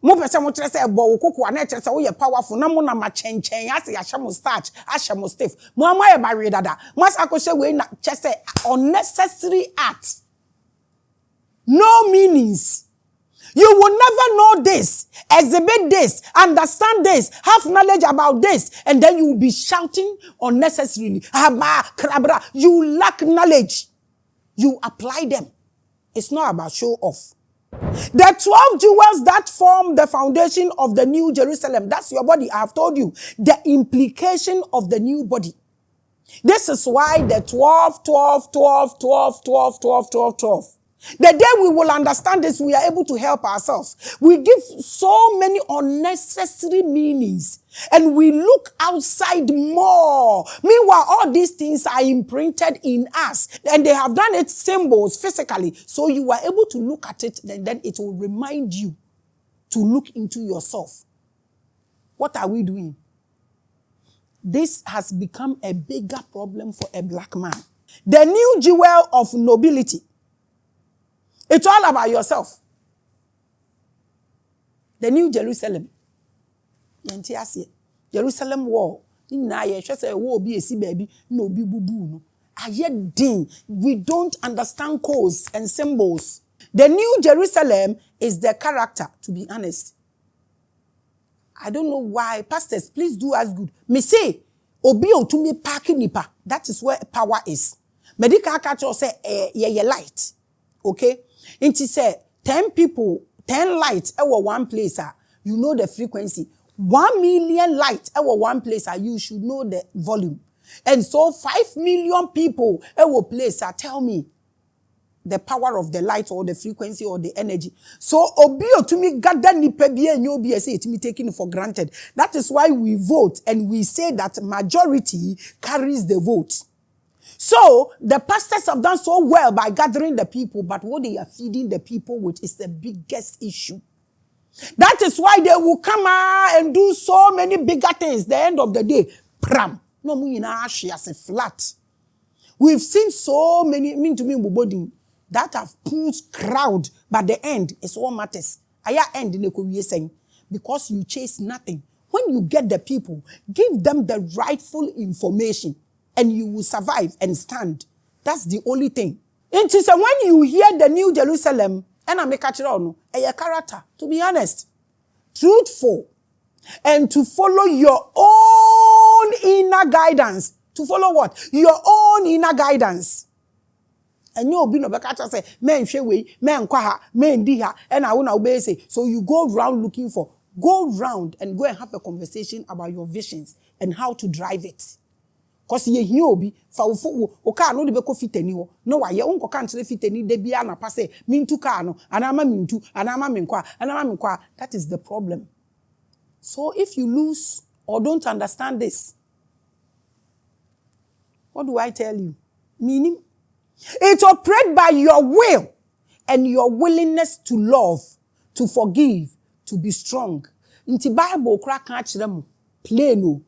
Mo pese mo kire se ebo kokoko na kire se wo ye powerful na mo na ma chenchen ase ya hye mo starch ahye mo stiff mo amaye ba we dada mo asakose we na kire se unnecessary act, no meanings. You will never know this, exhibit this, understand this, have knowledge about this, and then you will be shouting unnecessarily. You lack knowledge. You apply them. It's not about show off. The 12 jewels that form the foundation of the New Jerusalem, that's your body. I have told you the implication of the new body. This is why the 12. The day we will understand this, we are able to help ourselves. We give so many unnecessary meanings and we look outside more. Meanwhile, all these things are imprinted in us and they have done it symbols physically. So you are able to look at it and then it will remind you to look into yourself. What are we doing? This has become a bigger problem for a black man. The new jewel of nobility. It's all about yourself. The New Jerusalem. Jerusalem wall. Baby. No be bubu. We don't understand codes and symbols. The New Jerusalem is the character, to be honest. I don't know why. Pastors, please do us good. Me say, obi to me parking nipa. That is where power is. Medical culture say, ye light. Okay? It say 10 people, 10 lights over one place, you know the frequency. 1 million lights over one place, you should know the volume. And so 5 million people over place, tell me the power of the light or the frequency or the energy. So obio to me gather nipa bia and you be say it me taken for granted. That is why we vote and we say that majority carries the vote. So, the pastors have done so well by gathering the people, but what they are feeding the people with is the biggest issue. That is why they will come out and do so many bigger things. The end of the day, pram. No, she as a flat. We've seen so many, that have pushed crowd, but the end is what matters. Aya end in the saying, because you chase nothing. When you get the people, give them the rightful information. And you will survive and stand. That's the only thing. It is when you hear the New Jerusalem, and I make a character, to be honest, truthful, and to follow your own own inner guidance. To follow what? Your own inner guidance. And you be no beka say men hwe we men kwa ha men di ha and I will obey say. So you go around looking for, go round and go and have a conversation about your visions and how to drive it. Because ye hear obi fa o car no de be ko fitani ho no wa ye unko kan chere fitani de bia na pa say mintu car no anama mintu anama menkwa. That is the problem. So if you lose or don't understand this, what do I tell you? Meaning, it operates by your will and your willingness to love, to forgive, to be strong. Inti Bible kra kan kire mo plain o.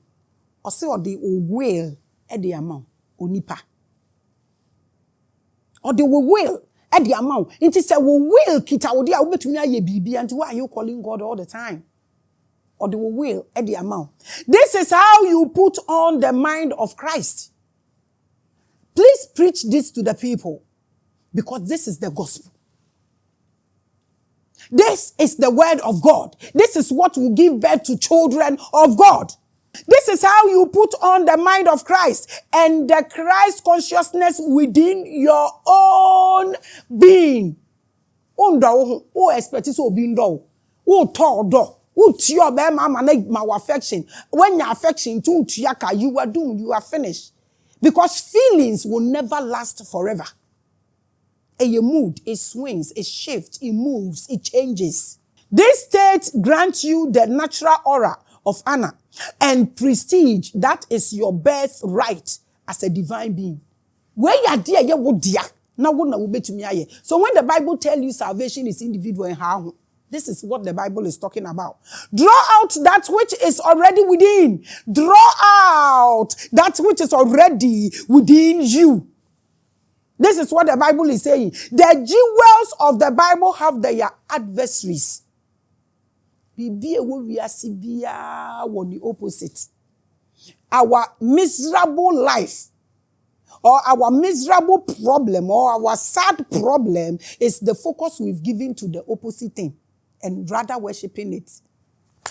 O se o the will e the amount onipa. Or the will e the amount. Inti say we will kita wo dia wo betumi aye bibi anti why are you calling God all the time? Or the will e the amount. This is how you put on the mind of Christ. Please preach this to the people because this is the gospel. This is the word of God. This is what will give birth to children of God. This is how you put on the mind of Christ and the Christ consciousness within your own being. Who expect so being do? Who told do? Who your my affection? When your affection to yaka, you are doomed, you are finished. Because feelings will never last forever. And your mood, it swings, it shifts, it moves, it changes. This state grants you the natural aura of honor and prestige that is your birthright as a divine being. Where you are dear, you would dear. Now, so when the Bible tells you salvation is individual and how, this is what the Bible is talking about. Draw out that which is already within. Draw out that which is already within you. This is what the Bible is saying. The jewels of the Bible have their adversaries. The opposite. Our miserable life or our miserable problem or our sad problem is the focus we've given to the opposite thing. And rather worshiping it,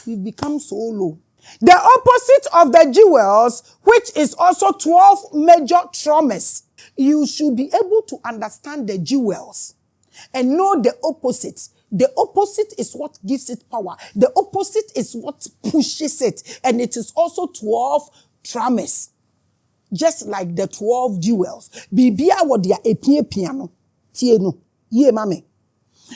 we've become so low. The opposite of the jewels, which is also 12 major traumas. You should be able to understand the jewels and know the opposite. The opposite is what gives it power. The opposite is what pushes it. And it is also 12 traumas. Just like the 12 jewels. Bibia wodia epie piano. Tieno. Ye mame.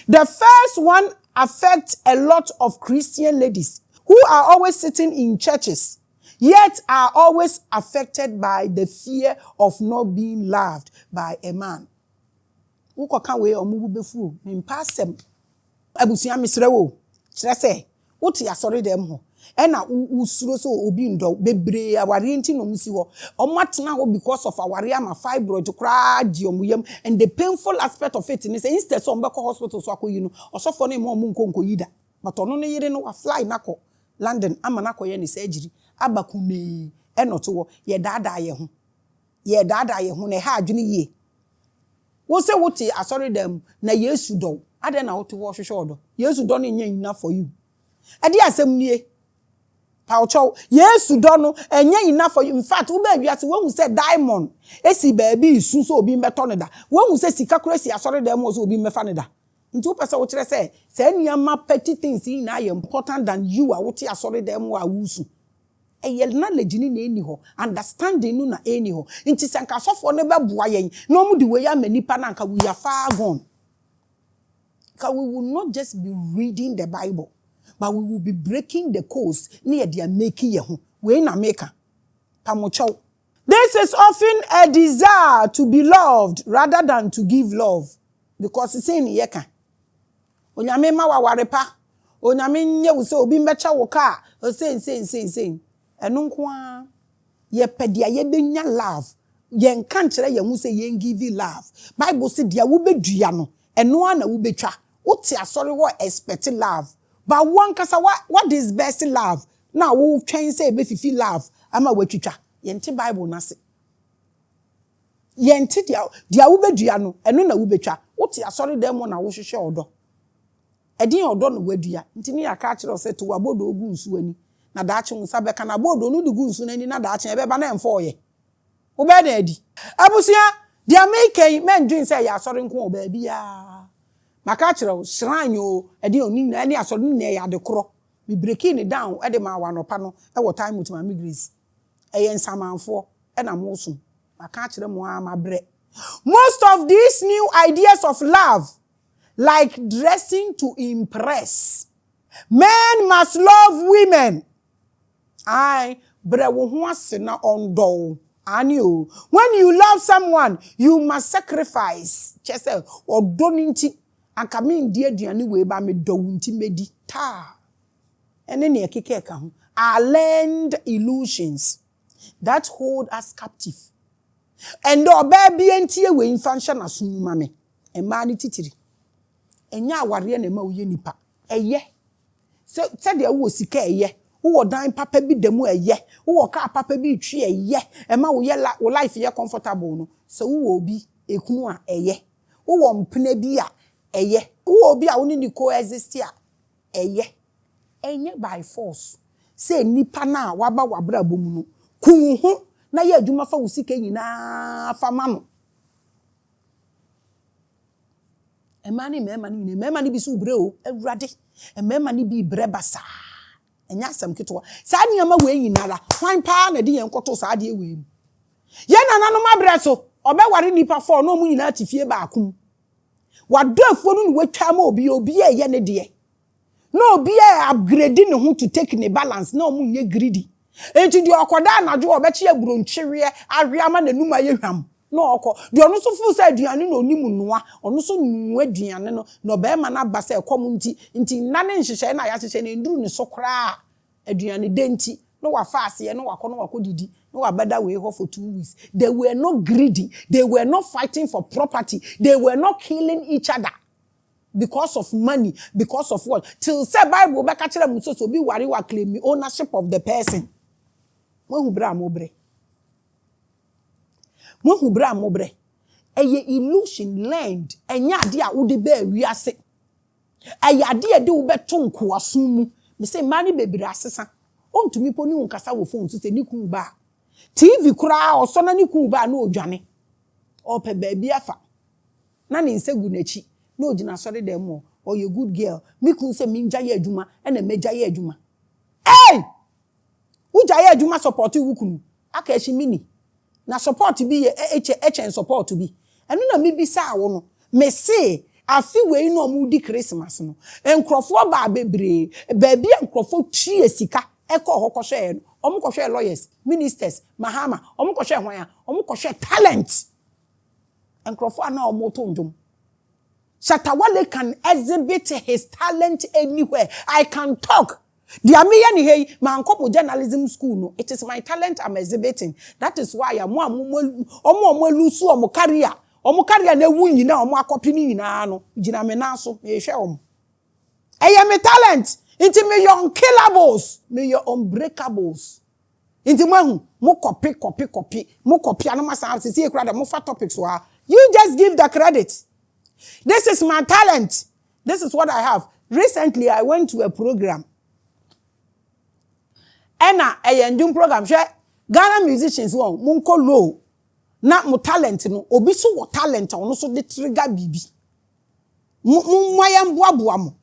The first one affects a lot of Christian ladies who are always sitting in churches, yet are always affected by the fear of not being loved by a man. Uko kanwe omubu befu mpasem abusia misrewo kire se wote asori dem ho ena usuro so obi ndo bebre aware nti no musi ho omatena ho because of aware ama fibroid kra di omuyam, and the painful aspect of it is instead so mbeko hospital so akoyi no osofo no mo nkonko yida but ono ne yire no wa fly nako London ama nako ye ni surgery abakune enoto wo ye dada ye ho na ha adwene ye wo se wote asori dem na Yesu do ade na wote wo hwehwe odo Yesu do no nya ina for you ade asem nie Paucho, Yesu dono, enye enough for you. In fact, ube biase when we say diamond, esi baby isu so obi metoneda. When we say sika kuresi asori dem so obi mefaneda. Into person wo kire say niyama petty things in na important than you a wote asori dem wa wusu. Eye knowledge ni na eni ho, understanding no na eni ho. Nti sanka sofo ne beboa yen. No mu de we ya manipa na nka we are far gone. Because we will not just be reading the Bible, but we will be breaking the codes near their making yehu. We na maker. Pamocho. This is often a desire to be loved rather than to give love. Because it's in yeka. Onyame ma wawarepa. Onyame nye wo se obi mecha wo ka. O say. Enu nko a ye pedia ye benya love. Ye nka nkere ye hu se ye give love. Bible say dia wo bedua no. Enu a na wo betwa. Wote asori wo expect love. But one kasa what is best love? Now we train say be fifi love. Ama watwitwa. Yente Bible na se. Yente dia wo bedua no eno na wo betwa. Wote asori dem na wo hwehwe odo. Edin odo no wadua. Ntini aka kire o se to wabodo ogu nsu ani. na daache unsa beka na bodo no de gu nsu na ni na daache e beba na emfo ye wo be na adi abusia dia make men dream say ya asori nko ba bia maka kire wo shrine o e de oni na ni asori na ya de kro me breaking it down e de ma wanopa no e wo time with Maame Grace e ye nsamanfo e na mo so maka kire mo amabre. Most of these new ideas of love, like dressing to impress. Men must love women. When you love someone, you must sacrifice. Or don't and come in dear anyway by me don't medi ta. And then I learned illusions that hold us captive. And do baby entie we function asunu mame e ma ni titiri enya aware na ma uye nipa eye se de wo sika eye wo dan papa bi demu eye wo ka papa bi twi eye e ma wo life ye comfortable no se wo obi ekunu a eye wo mpena bi a eye wo obi a wo ni coexist a eye enye by force se nipa na waba wabra bomu no kun ho na ye adwuma fa wusike nyina fa ma no emani mema ni bi su bre o awurade emema ni bi bre basa enya asem keto sa niama we nyina la hwan pa na de yenkoto sa de we mu ye nana no mabre so obeware nipa fo no mu nyina atifie ba akum wado afuo no watwa ma obi ye ne de no obi upgrade ne ho to take ne balance na omu nye greedy. Enti di okoda anadwo obechi agburo nchiriye awiama nanum ayehwam no oko di onu so fu sa aduane no onimu noa onu so nu aduane no no be ma na ba sa ekom nti nane nhihye na ya hihye na nduru ne so kra aduane denti no wa faase ye no wako didi no wa beda we ho for 2 weeks. They were not greedy, they were not fighting for property, they were not killing each other because of money, because of what till say Bible be ka kire mu so bi ware wa claim ownership of the person. Mo hubra mobre eye illusion learned enya ade a wo de ba wiase eye ade de wo beto nko asom mu me say mani bebire asesa ontumi poni unkasa wo phone so se ni kun ba TV kura oso na ni kun ba na odwane ope ba bi afa na ne nsegu nachi na ogina sori dem o or you good girl me kun se minja ye adwuma na meja ye adwuma uja ye adwuma support wukunu aka echi mini na support bi ye HN support bi enu na me bisa wo no me say afi we no mu di Christmas no enkrofo ba bebre ba bia enkrofo twie sika eko hokoshe omukoshe lawyers ministers mahama omukoshe hwan omukoshe talent enkrofo na omoto ndum Shatawale can exhibit his talent anywhere. I can talk. Journalism school no. It is my talent I'm exhibiting. That is why I'm lusu omo career. Omo career na wu nyina omo akopi ni nyina no. Gina me na so me hwe om. Eye me talent. Inti me your unkillables, me your unbreakables. Inti mahu mo copy. Mo copy anoma sa see kura da mo fa topics wa. You just give the credit. This is my talent. This is what I have. Recently, I went to a program. Ena endum program. Ghana musicians won munko low. Na mo talent no. Obi so wo talent ono so de trigger bibi. Mwaya mboa mo.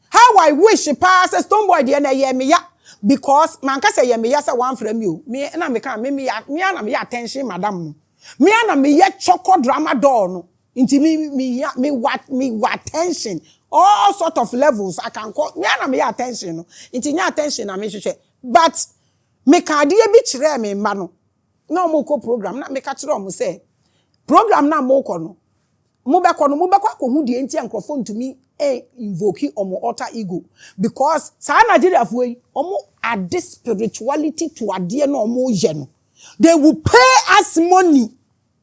How I wish pass Stone Boy de na ye me ya because man ka say ye me ya say one from you. Me na me kan me na me attention madam no. Me na me ye choco drama door no. Inti me attention all sort of levels I can call me na me attention no inti nya attention na me hwehwe but me ka de bi kire me mba no na mo ko program na me ka kire o mo say program na mo ko no mo be ko akohu de enti enkrofo ntumi invoke omo alter ego because sa Nigeria fo yi omo ade spirituality to ade na omo ye no they will pay us money.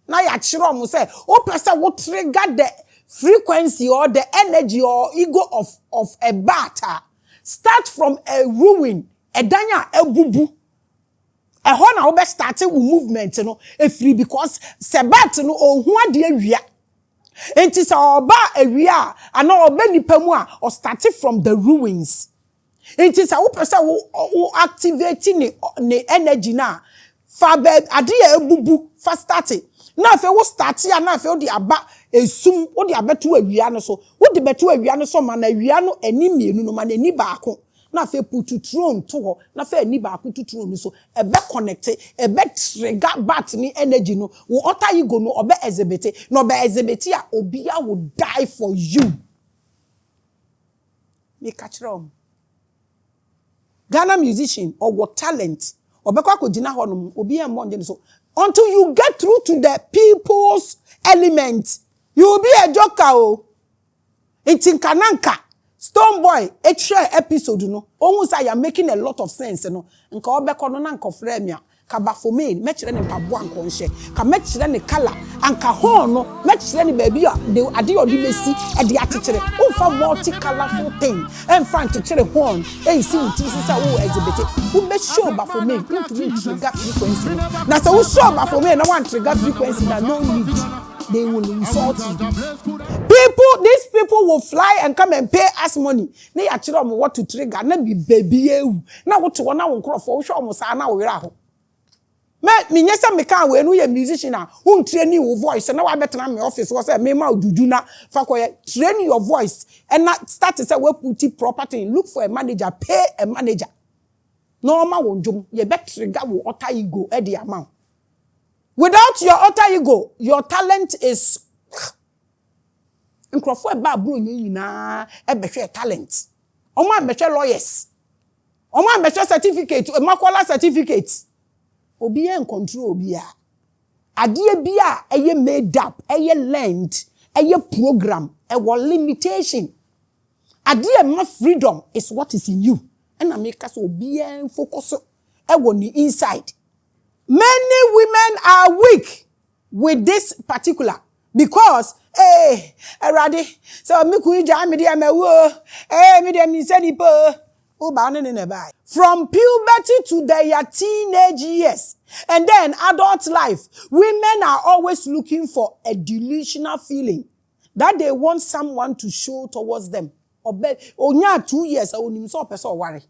Now ya chiro mo say o person will trigger the frequency or the energy or ego of a batter start from a ruin e danya ebubu e ho na wo be start with movement no e free because sebat no ohun ade awia enti se oba awia ana oba nipa mu a or start from the ruins It is a person who activating the energy now. Fa be ade ya ebubu fa start. Na fe wo start ya na fe wo de aba esum wo de abeto awia no so. Wo de beto awia no so ma na awia no ani mienu no ma na ani baako. Na fe putu throne to ho na fe ani baako to throne so ebe connect ebe trigger bat ni energy no wo alter ego no obe exhibit no be exhibit a obia will die for you. Me catch rom Ghana musician or what talent or beko akogina ho no obi en monje so until you get through to the people's element you will be a joker oh. It's in Kananka Stone Boy episode no ohun say you are making a lot of sense no nka obeko no na nka frame ya ka bafome mechire ne mpabo anko nhye ka mechire ne kala anka ho no mechire ne baby a de ade odi besi e de akekere umfa multi colorful thing en fan kekere ho e si uti sisa wo exhibit wo be show bafome to be trigger frequency na say wo show bafome na one trigger frequency na no need they will insult you. These people will fly and come and pay us money. They actually what to trigger. Na be baby ewu. Na what to na won crop for show mo sa na wo wira ho. Me nyesa me kan we no ye musician a won train your voice na wa betena me office wo say me ma odudu na fa koye train your voice and na start to say we put it property look for a manager pay a manager. No ma won dwom ye bet trigger wo alter ego e de amount. Without your alter ego, your talent is nkrofo eba bro nyina e behwe talent. Omo ambehwe lawyers. Omo ambehwe certificate, makola certificate. Obi en control obi a. Ade bia eye made up, eye learned, eye program, e limitation. Ade ma freedom is what is in you. And I make us obi en focus e won the inside. Many women are weak with this particular because erade so me ku ja me dia mewo me dia mi se ni po o ba ne ne ba from puberty to their teenage years and then adult life women are always looking for a delusional feeling that they want someone to show towards them onya 2 years onim so person worry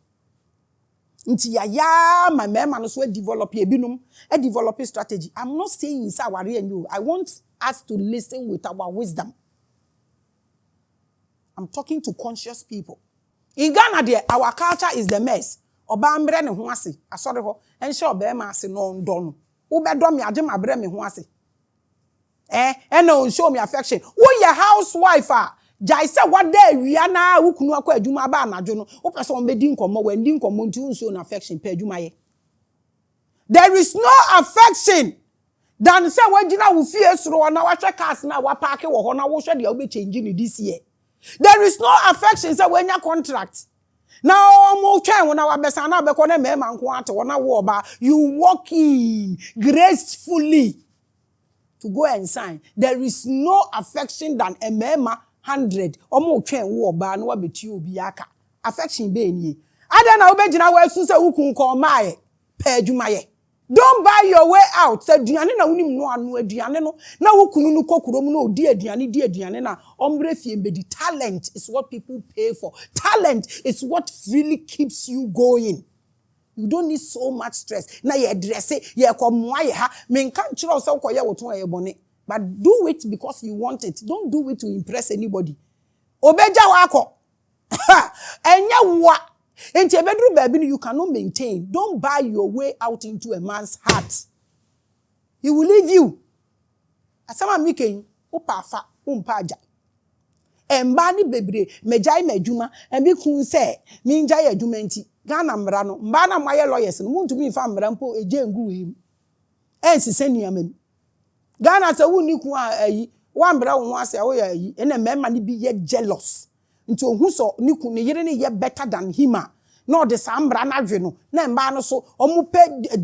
nti ya my man no so develop ebinum a develop strategy. I'm not saying it's our you. I want us to listen with our wisdom. I'm talking to conscious people. In Ghana there our culture is the mess. Oba mbre ne ho ase asore ho enhye oba ma ase no ndo no. Wo be do me age ma bre me ho ase. No show me affection. Wo your housewife Jai say what day we are now ukunu akwa adwuma ba anadwo no wo pese on bedi nkomo we ndi nkomo nti unso na affection pe adwuma ye. There is no affection than say we gina wo fie soro na wa hwe cars na wa park wo ho na wo hwe de wo be change ni this year. There is no affection say we nya contract. Now mo twen wo na wa besa na be ko na me ma nko ate wo na wo ba you walk in gracefully to go and sign. There is no affection than a mema 100 omo twen wo ba na wa beti obi aka affection be ni ada na obegina wa su se ukun ko maaye pa adwumaye. Don't buy your way out say duane na wonim no anu aduane no na wokunu no kokurom na odi aduane na ombre fie mbedi. Talent is what people pay for. Talent is what really keeps you going. You don't need so much stress na ye dress ye komoa ye ha me nka nchiro se ukoye woton ye bone. But do it because you want it. Don't do it to impress anybody. Obeja wako. Enya wa. Enti ebedru baby you cannot maintain. Don't buy your way out into a man's heart. He will leave you. Asama miken upa fa umpa aja. Emba ni bebre mejai medjuma embi kun se mi njai adwuma nti Ghana mra no mba na maye lawyers no muntu mi fa mra mpo eje ngu wim. Ensise niamem. Ghana se wuni ku ayi wa mbra wo ase wo ya ayi ene mema ni bi ye jealous nti ohun so ni ku ne yere ne ye better than him no de sambra na dwe no na mba no so omupe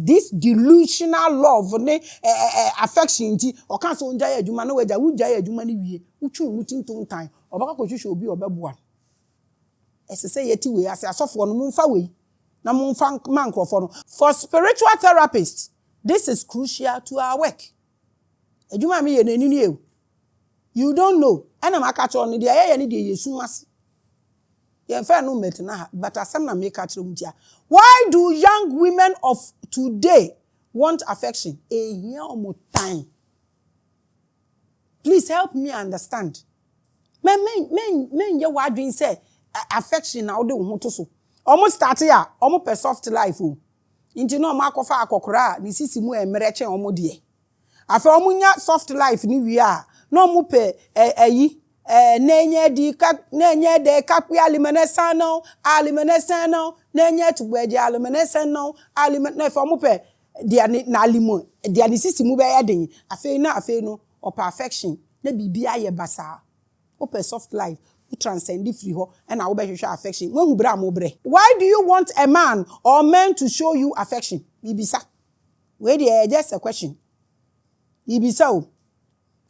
this delusional love ne affection nti o kan so nja ya adwuma na waja wuja ya adwuma ni wie utwu mutinton tan obaka ko hwehwe obi obeboa esese yeti we ase asofo no mumfa we na mumfa mankrofo no. For spiritual therapists this is crucial to our work. Ejuma mi ye nani e. You don't know. Ana maka cho ni de ye ni de yesu ase. Ye fair no metina, but asem na make catch mutia. Why do young women of today want affection? Here omo time. Please help me understand. Men ye what doing say affection na ode wo to so. Omo start ya, omo per soft life o. Inti no ma kofa akokora ni sisi mu emere che omo de. Afa omo nya soft life ni wi a, no omo pe ayi nenye di nenye de kapi alimenesano nenye tugbeje alimenesano na fa omo pe dia na alimo dia ni sisi mu be ya den afa no o perfection na bibia ye basa o per soft life who transcend free ho and I will be show affection. Why do you want a man or men to show you affection? Ibisa. Wait there, just a question. Ibisa.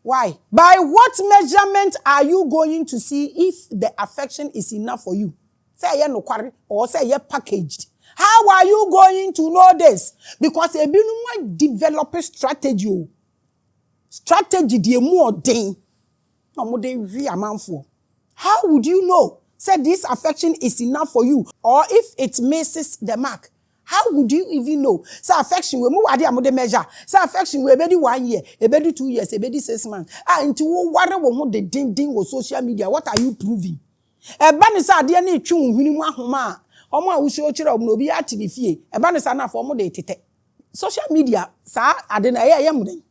Why? By what measurement are you going to see if the affection is enough for you? Say you no quarry or say you packaged. How are you going to know this? Because a binu develop a strategy. Strategy the more thing. No more than we a man for. How would you know? Say this affection is enough for you, or if it misses the mark. How would you even know? Say affection we move ade measure. Say affection we be 1 year, e be 2 years, e be 6 months. Into what wo the ding with social media. What are you proving? E ba ni say ade na etwi nhuni mu ahoma a omo a wo show kire omo obi ati ni fie. E ba ni say na for omo de tete. Social media sa ade na ye mu den.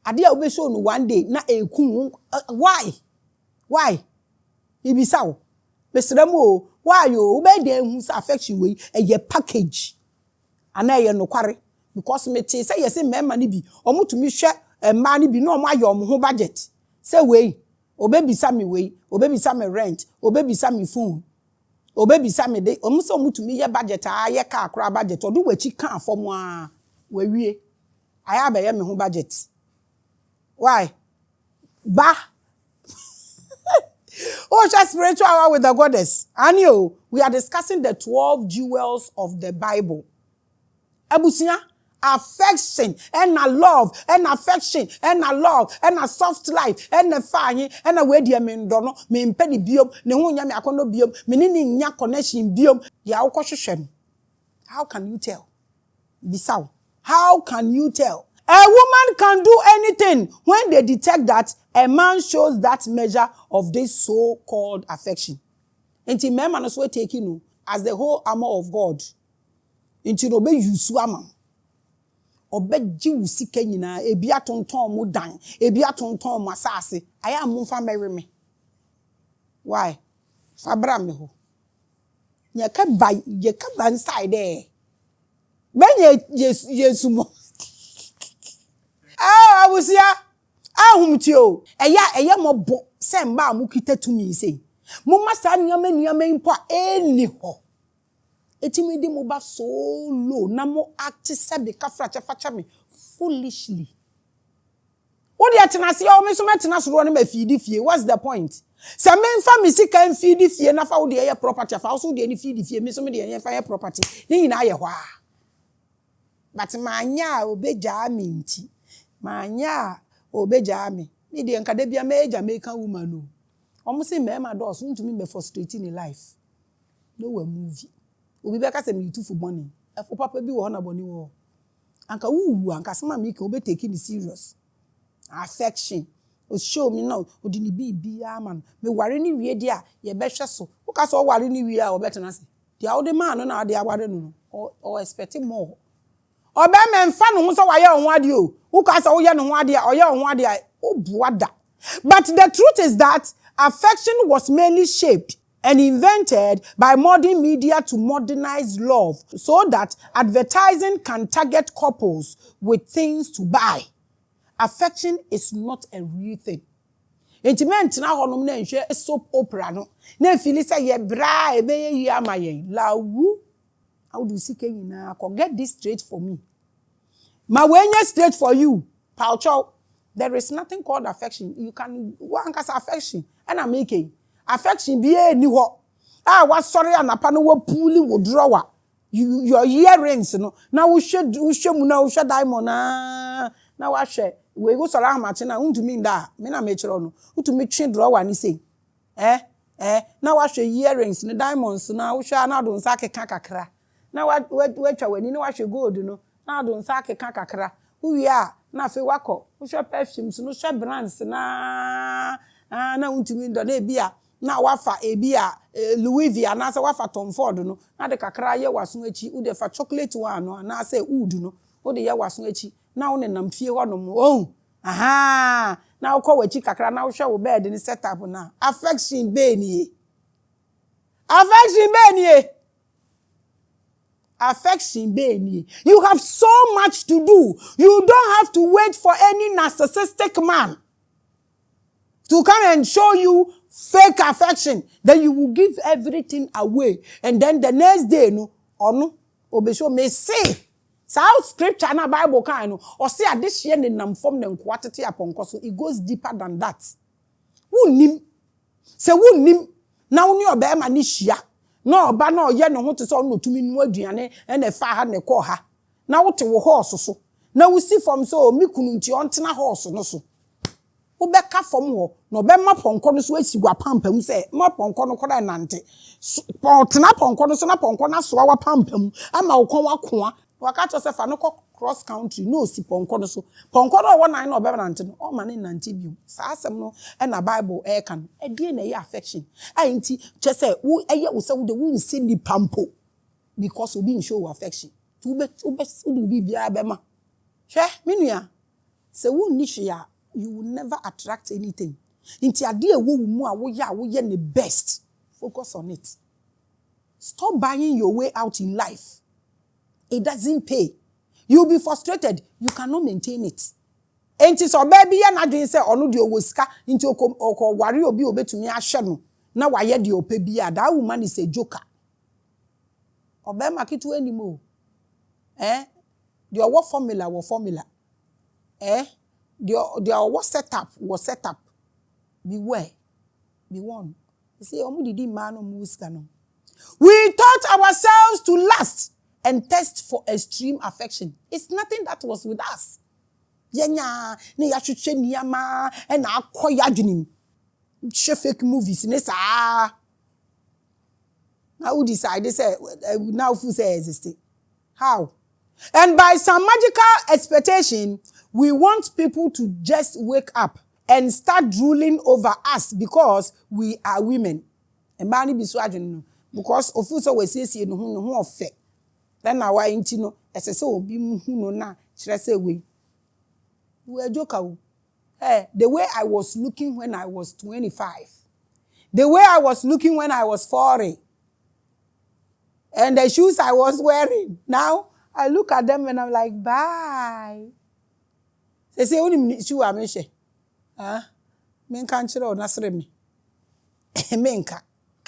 Ade a wo be show no one day na ekun. Why? Ibisa wo. Mesremo why you be dey hu affection we e package. Ana ye no kware because me say yes mema ni bi omo tumi hwe ma ni bi no omo aye omo ho budget. Say we obebisa me we, obebisa me rent, obebisa me phone. Obebisa me dey omo so omo tumi ye budget aye ka akra budget odo wachi kan afom a we wie. Aya be ye me ho budget. Why? Ba oh, just spiritual hour with the goddess. And we are discussing the 12 jewels of the Bible. Abusia, affection, and a love, and affection, and a love, and a soft life, and a fire, and a way dear men dono, me impedi biom, ne hunya me akono biom, menini nya connection biom, ya ukoshishen. How can you tell? Bisau. How can you tell? A woman can do anything when they detect that a man shows that measure of this so-called affection. Inti mema no so take you as the whole armor of God. Inti no be yusu ama. Obe ji usike nyina ebi atonton mu dan, ebi atonton mu asase. Aya amfa marry me. Why? Fabra me ho. Ye ka ba inside there. Ben yesu mo. I was here. Ahumtio. Eya mobo. Se mba mu kita tumi se. Mo masa nyame mpo eni ho. Etimi de mo ba so low na mo act se be ka facha me foolishly. What dey atenase o me so metenase ro na ma feed fie. What's the point? Se me mfa me sika feed fie na fa wo de property fa so de ni feed fie me so me de fa property. Ni nyina ye ho a. But manya obeja minti. Manya obeja me. Me de nkade bia me Jamaican woman no. Omo say me ma do so ntumi me frustrating in life. No we movie. Obi be ka say me too for money. E for papa bi wo na boni wo. Anka wu anka sama me ka obe take me serious. Affection. O show me now odi ni bibia man. Me ware ni wie dia ye be hwe so. Wo ka so ware ni wie a obetena se. Dia wo de man no na de aware no. Or expecting more. Obe me mfa no so waye onho ade o. Who ka say wo ye no ho ade a oye onho ade a obuada. But the truth is that affection was mainly shaped and invented by modern media to modernize love so that advertising can target couples with things to buy. Affection is not a real thing. Intimate na honom na nhwe soap opera no. Na feel say ye bra e be ye amayen. Lawu. How do you see nyina? Get this straight for me. Ma wenye straight for you. Paucho. There is nothing called affection. You can one cause affection. And I'm making affection be a new ho. What sorry anapa no wo puli wo drawer. Your earrings no. Now we should diamond na wa share. We go sora amate na unto me da. Me na me chiro no. Unto me chin drawer ni say. na wahwe earrings ne diamonds na wohwa na do nsa keka kakra na watwa wani na wahwe gold no na do nsa keka kakra uwie a na fe wakọ wohwe perfumes no hwe brands na untumi ndo na ebia na wafa ebia Louis V na se wafa Tom Ford no na de kakra ye waso achi wo de fa chocolate one no na se wood no wo de ye waso achi na wo ne nam fie ho no mo aha na wo kọ wachi kakra na wo hwe wo bed ni setup na affection be ni affection be ni you have so much to do. You don't have to wait for any narcissistic man to come and show you fake affection. Then you will give everything away. And then the next day, no, or no, obesho may say, South scripture na Bible kind, or say this year in nam form them quantity upon so it goes deeper than that. Who nim? Say who nim? Now ni obe ma ni hia. No oba no ye no ho te so no tumi nu aduane e na fa ha ne ko ha. Na wo te wo horse so. Na wo si from so mi kunu nti on tena horse no so. Ubeka from ho no be ma ponko no so asigwa pampam se ma ponko no koda nante tena ponko no so na ponko na so wa pampam ama wokon wakoa waka to se fa no cross country no si ponko no so ponko no wo nan no be nante no o ma ne nante bi sa asem no e na Bible e kan e die na ye affection ainti che se wo eye wo se wo de wo nsi ni pampo because obi show affection to be bia be ma hwe menua se wo ni hwe you will never attract anything. Inti ade ewo mu a wo ye the best. Focus on it. Stop buying your way out in life. It doesn't pay. You'll be frustrated. You cannot maintain it. Enti so baby ya na dwen say onu de owo sika inti oko ware obi obetumi ahwe no na waye de ope bia that woman is a joker. Obe maketu animo. The owo formula. The what setup was set up. Beware. Be warned. You see, we taught ourselves to lust and test for extreme affection. It's nothing that was with us. Yenya, ne ya chuche niyama, and na akoya junim. Fake movies, nesa. Now who decide? They say now who say existing? How? And by some magical expectation, we want people to just wake up and start drooling over us because we are women. And many be so because ofuso we say no ho ofe. Then na why nti no ese se obi mu no na kire se we. We are joker. The way I was looking when I was 25. The way I was looking when I was 40. And the shoes I was wearing. Now I look at them and I'm like, bye. They say only shoe ameshe. Menka nchire onasre me. Menka.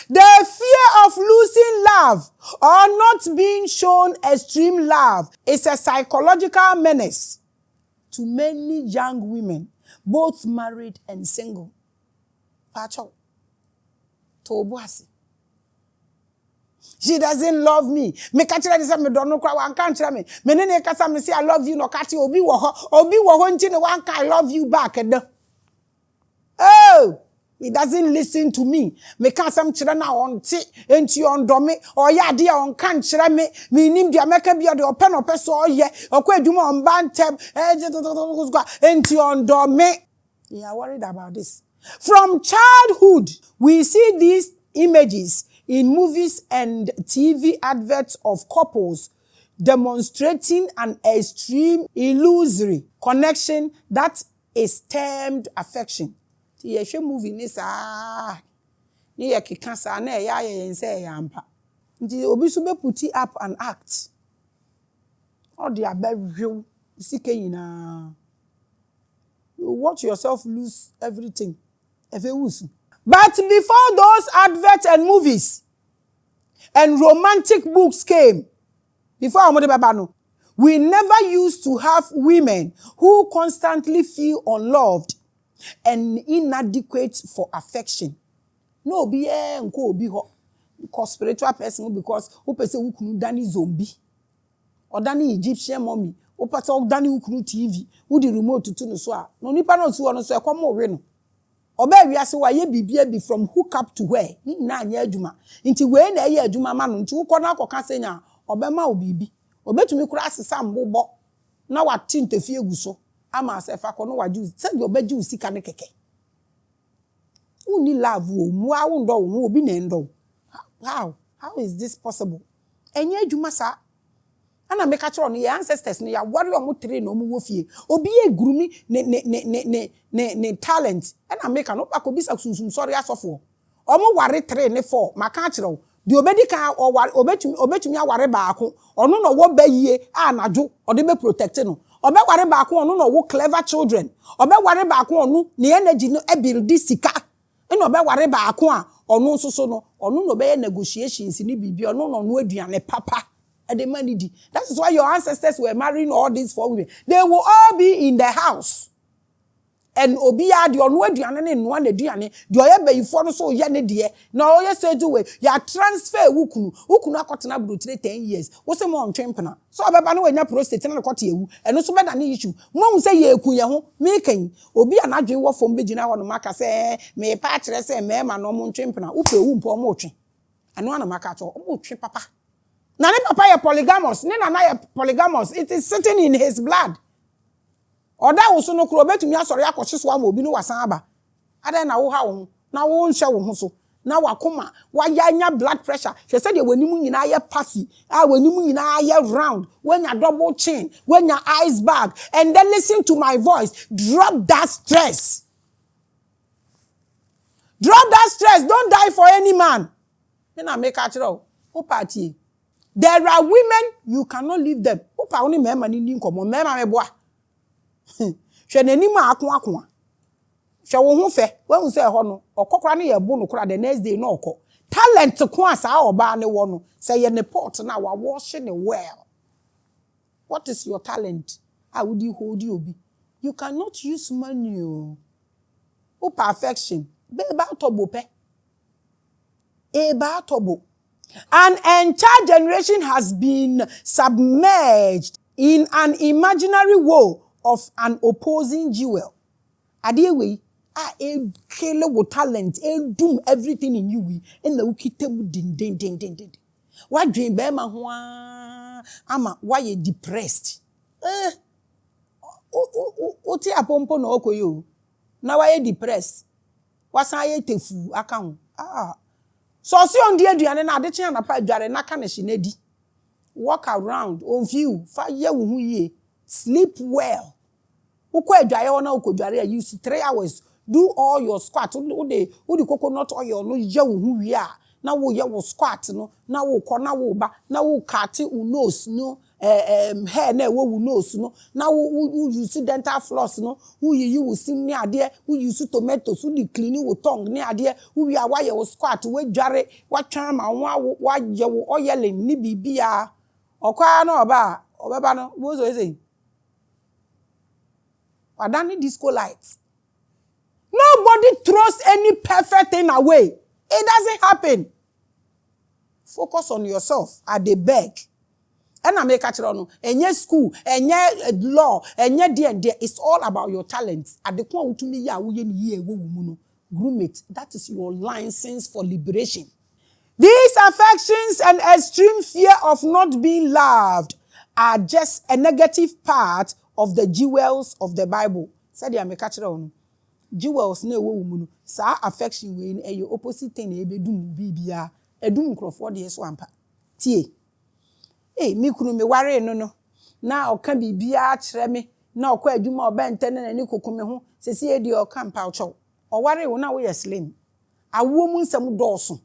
The fear of losing love or not being shown extreme love is a psychological menace to many young women, both married and single. Pacho. Tobuasi. She doesn't love me. Me kachira disa me don't know kwa wan kan chira me. Me ne kasa me say I love you no kati obi wo ho nti ne wan I love you back Oh, he doesn't listen to me. Me kan sam chira na on ti enti on do me or ya de on kan chira me. Me nim dia meka bia de open so oye okwa aduma on bantem enti on do me. They are worried about this. From childhood, we see these images in movies and TV adverts of couples demonstrating an extreme illusory connection that is termed affection. Ti yehwe movie ni sa ni ye keka sa na ya yense ya mpa. Nti obi so be put up an act. All the abrew sike yina. You watch yourself lose everything. But before those adverts and movies and romantic books came, we never used to have women who constantly feel unloved and inadequate for affection. No, be because spiritual person because who person who kunu dani zombie or dani Egyptian mommy who person dani who kunu TV who the remote to no so no nipa no so no so e come we no oba wiase wa ye bibia bi from hook up to where ni na anya adwuma nti we na ye adwuma ma no nti ukọ na akọka senya obema obibi obetumi kura asesa mbobọ na wate ntefie eguso ama asefa kọ no waju se de obaji usika ne keke uni love wo mu awu ndo wo obi na ndo how is this possible enye adwuma sa ana meka kire no your ancestors no ya wari omo train no omo wofie obi egurumi ne talent ana meka no pa ko bisa susum sorry asofo omo wari train ne 4 maka kire wo de obedi kan obetumi aware baako ono no wo bayie anadwo ode be protect no obe ware baako ono no wo clever children obe ware baako ono ne energy no e build sika eno obe ware baako a ono nsoso no ono no be negotiations ni bibi ono no aduane papa. That is why your ancestors were marrying all these 4 women. They will all be in the house. And obia the onwe duane ne no na duane the oye bayifo no so ye ne de na oye say do we ya transfer wukunu akotena brotire 10 years wo se mo ntwempena so obeba no wanya prostate na kote ewu eno so beda ne issue mo say ye eku ye ho me kan obi anadwe wo fom begina ho no maka say me pa kire say me ma no mo ntwempena wo pe ewu mpo mo twe eno ana maka cho mo twe papa na ne papa ye polygamous ne na ye polygamous it is sitting in his blood. Oda wo so no kro betumi asori akohyeso ama obi no wasan aba ada na wo ha wo na wo nhye wo ho so na wakoma wayanya blood pressure she said wanimu nyina ye puffy wanimu nyina ye round wenya double chin wenya eyes bag and then listen to my voice drop that stress don't die for any man na make a chiro o party there are women you cannot leave them o pa oni mema ni nkomo mema meboa hwe nanim akon hwe wo ho fe wan se ho no okokora ne ye bo no kora the next day no okọ talent ko asa oba ne wo no say ye ne pot na wa wash ne well. What is your talent? How would you hold you obi? You cannot use money o perfection be ba tobo pe e ba tobo. An entire generation has been submerged in an imaginary war of an opposing jewel. Adewe e kele wo talent e doom everything in you and na ukitemu din. What dream be ma ho ama why you depressed? Oti apompo na okoyo. Na why you depressed? Wasan ye tefu aka ho. So si on die aduane na ade kye na pa adware na ka na hye walk around on view fa ye wo hu ye sleep well. Uko adwaye wona ukodware you use 3 hours do all your squat udi coconut oil no ye wo hu wi a na wo ye wo squat no na wo ko na wo ba na wo cut u nose no hair na wo nose no na wo use dental floss no wo you will sim ni ade wo use tomatoes wo di clean wo tongue ni ade wo wi a wa ye wo squat wo dware wa twan ma wa ye wo oil ni bibia okwa na obeba no wo so say Adani disco lights. Nobody throws any perfect thing away. It doesn't happen. Focus on yourself. At the beg. And I make a no. Enye school, enye law, enye there. It's all about your talents. At the point to me, ya groom it. That is your license for liberation. These affections and extreme fear of not being loved are just a negative part of the jewels of the Bible. Said ya make catch on. Jewels ne wo mu sa affection we e your opposite thing e be dum bibia edum krofo de so ampa tie mi kunu me ware no na oka bibia kire me na okọ adwuma obente ne ni kokome ho sesi e di oka mpa cho o ware wo na wo ye slim awo mu nsam dooso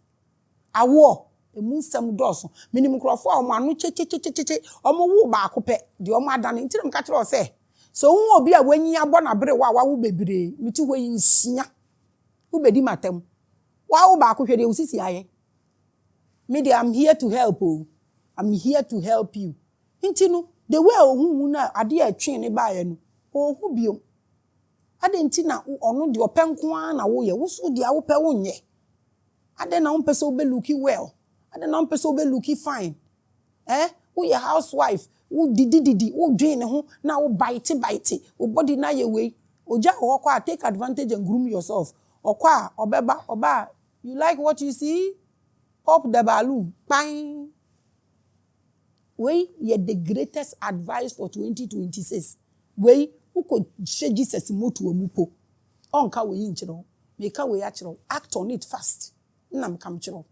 awo emu nsam dooso minim krofo o mo anu chechechecheche o mo wo ba akopẹ de o mo adane ntiram ka kire o se so won obi a wanyi abo na bere wa wo bebire miti wo yinsia wo bedi matam wa wo ba ko hwede usisi aye me dey I'm here to help you. I'm here to help you nti no the way ohun na ade atwe ne ba ye no ohu biom ade nti na ono de openko an na wo ye wo so de a wo pe wo nye ade na wo pese wo be looking well ade na wo pese wo be looking fine wo ye housewife wo didi wo dwen ne ho na wo bite wo body na ye we oja wo kwa take advantage and groom yourself Okwa, obeba, oba, you like what you see? Pop the balloon. Bang. We yet the greatest advice for 2026. We who could share Jesus motu omupo. Onka we inchiro. Meka we achiro. Act on it fast. Nam kam chiro.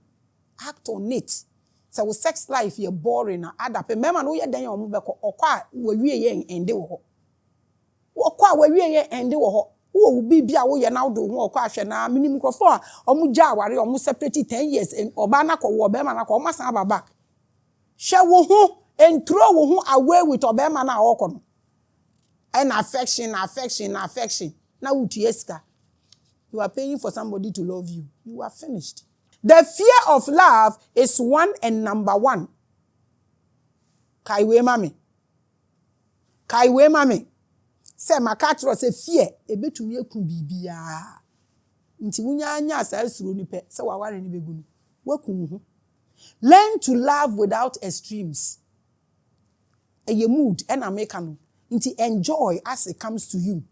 Act on it. So sex life you're boring na add up. Remember no ye den your mubeko okwa we ye ende wo ho. Okwa we ye ende wo ho. Wo bibia wo ye na do ho okwa hwe na minim krofo a omu ja aware omu separate 10 years oba na ko wo be ma na ko omasan aba back. She wo ho and throw wo ho away with obema na awoko no. And affection. Now utieska. You are paying for somebody to love you. You are finished. The fear of love is one and number one. Kaiwe mame. Say makatro say fear ebetumi eku bibia. Nti wunya anya asasuro ni pe say waware ni begunu. Waku hu. Learn to love without extremes. A mood and American. Nti enjoy as it comes to you.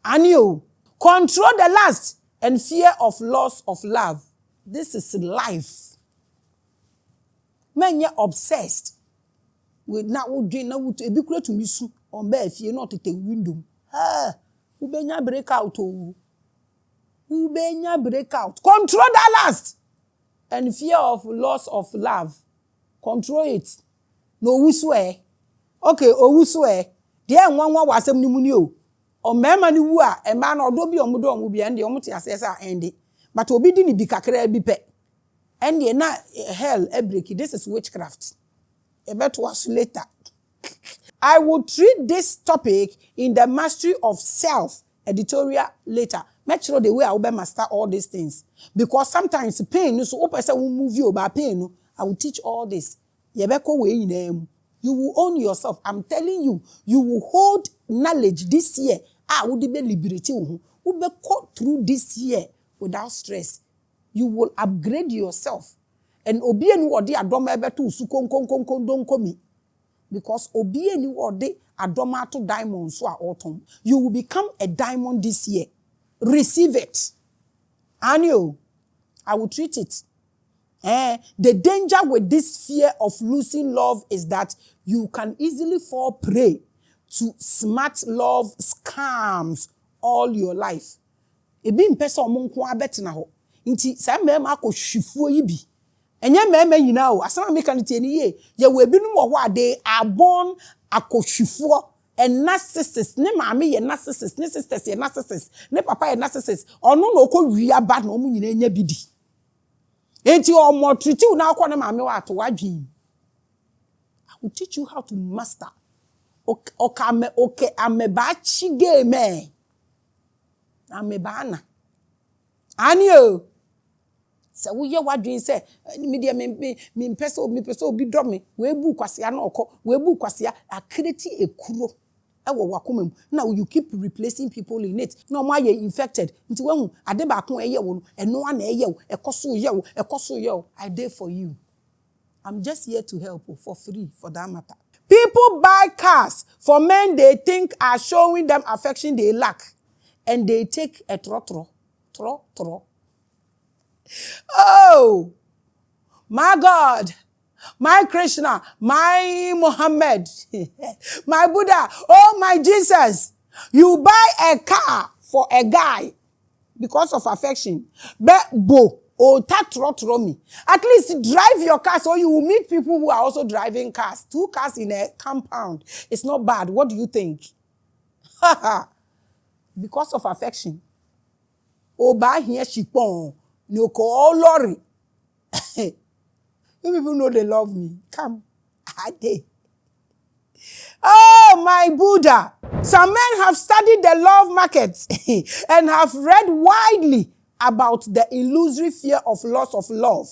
Anio. Control the lust and fear of loss of love. This is life. Men ye obsessed with now doing now to be to miss on bed if you're not at the window. Ubenya break out. Ubenya break out. Control that lust and fear of loss of love. Control it. No wuswe. Okay, wuswe. There one was some pneumonia. O mema ni wu a e ma na odo bi omudo omu bia ndi omuti asesa endi but obi di ni bi kakra bi pe endi na hell e break. This is witchcraft. E beto us later. I will treat this topic in the mastery of self editorial later. Make sure the way I will master all these things because sometimes pain so open say we move you about pain no I will teach all this. Ye be ko we yin you will own yourself. I'm telling you, you will hold knowledge this year. Would be liberty. Will be caught through this year without stress. You will upgrade yourself. And obi eni wode adom ebe to su kon don komi. Because obi eni wode adom ato diamond so a autumn. You will become a diamond this year. Receive it. Anyo, I will treat it. The danger with this fear of losing love is that you can easily fall prey to smart love scams all your life. Ebi mpesa omonko abetina ho. Nti sa mema akohwifuo yi bi. Enye mema nyina o. Asama meka nti eni ye we binum wo ho ade abon akohwifuo and narcissist. Ne maame ye narcissist, ne sisters ye narcissist, ne papa ye narcissist. Ono no okowia bad na omu nyina enya bidi. Enti omo triti una akwa na maame wa to wadwin. I will teach you how to master. Okay, ameba chigeme. Ameba na. Anio. Se wo ye wadwin se media me pese obi dom me we bu kwasia na okọ we bu kwasia akreti ekuro ewo wakomam. Now you keep replacing people in it. No more you infected. Nti wehu ade ba kon eye wo no eno na eye wo ekoso ye wo I dey for you. I'm just here to help you for free for that matter. People buy cars for men they think are showing them affection they lack and they take a tro. Oh, my God, my Krishna, my Muhammad, my Buddha, oh my Jesus. You buy a car for a guy because of affection. Bo, oh, tro me. At least drive your car so you will meet people who are also driving cars. 2 cars in a compound. It's not bad. What do you think? Because of affection. Oh, buy here shipon. No call lorry. You people know they love me. Come. Oh, my Buddha. Some men have studied the love markets and have read widely about the illusory fear of loss of love.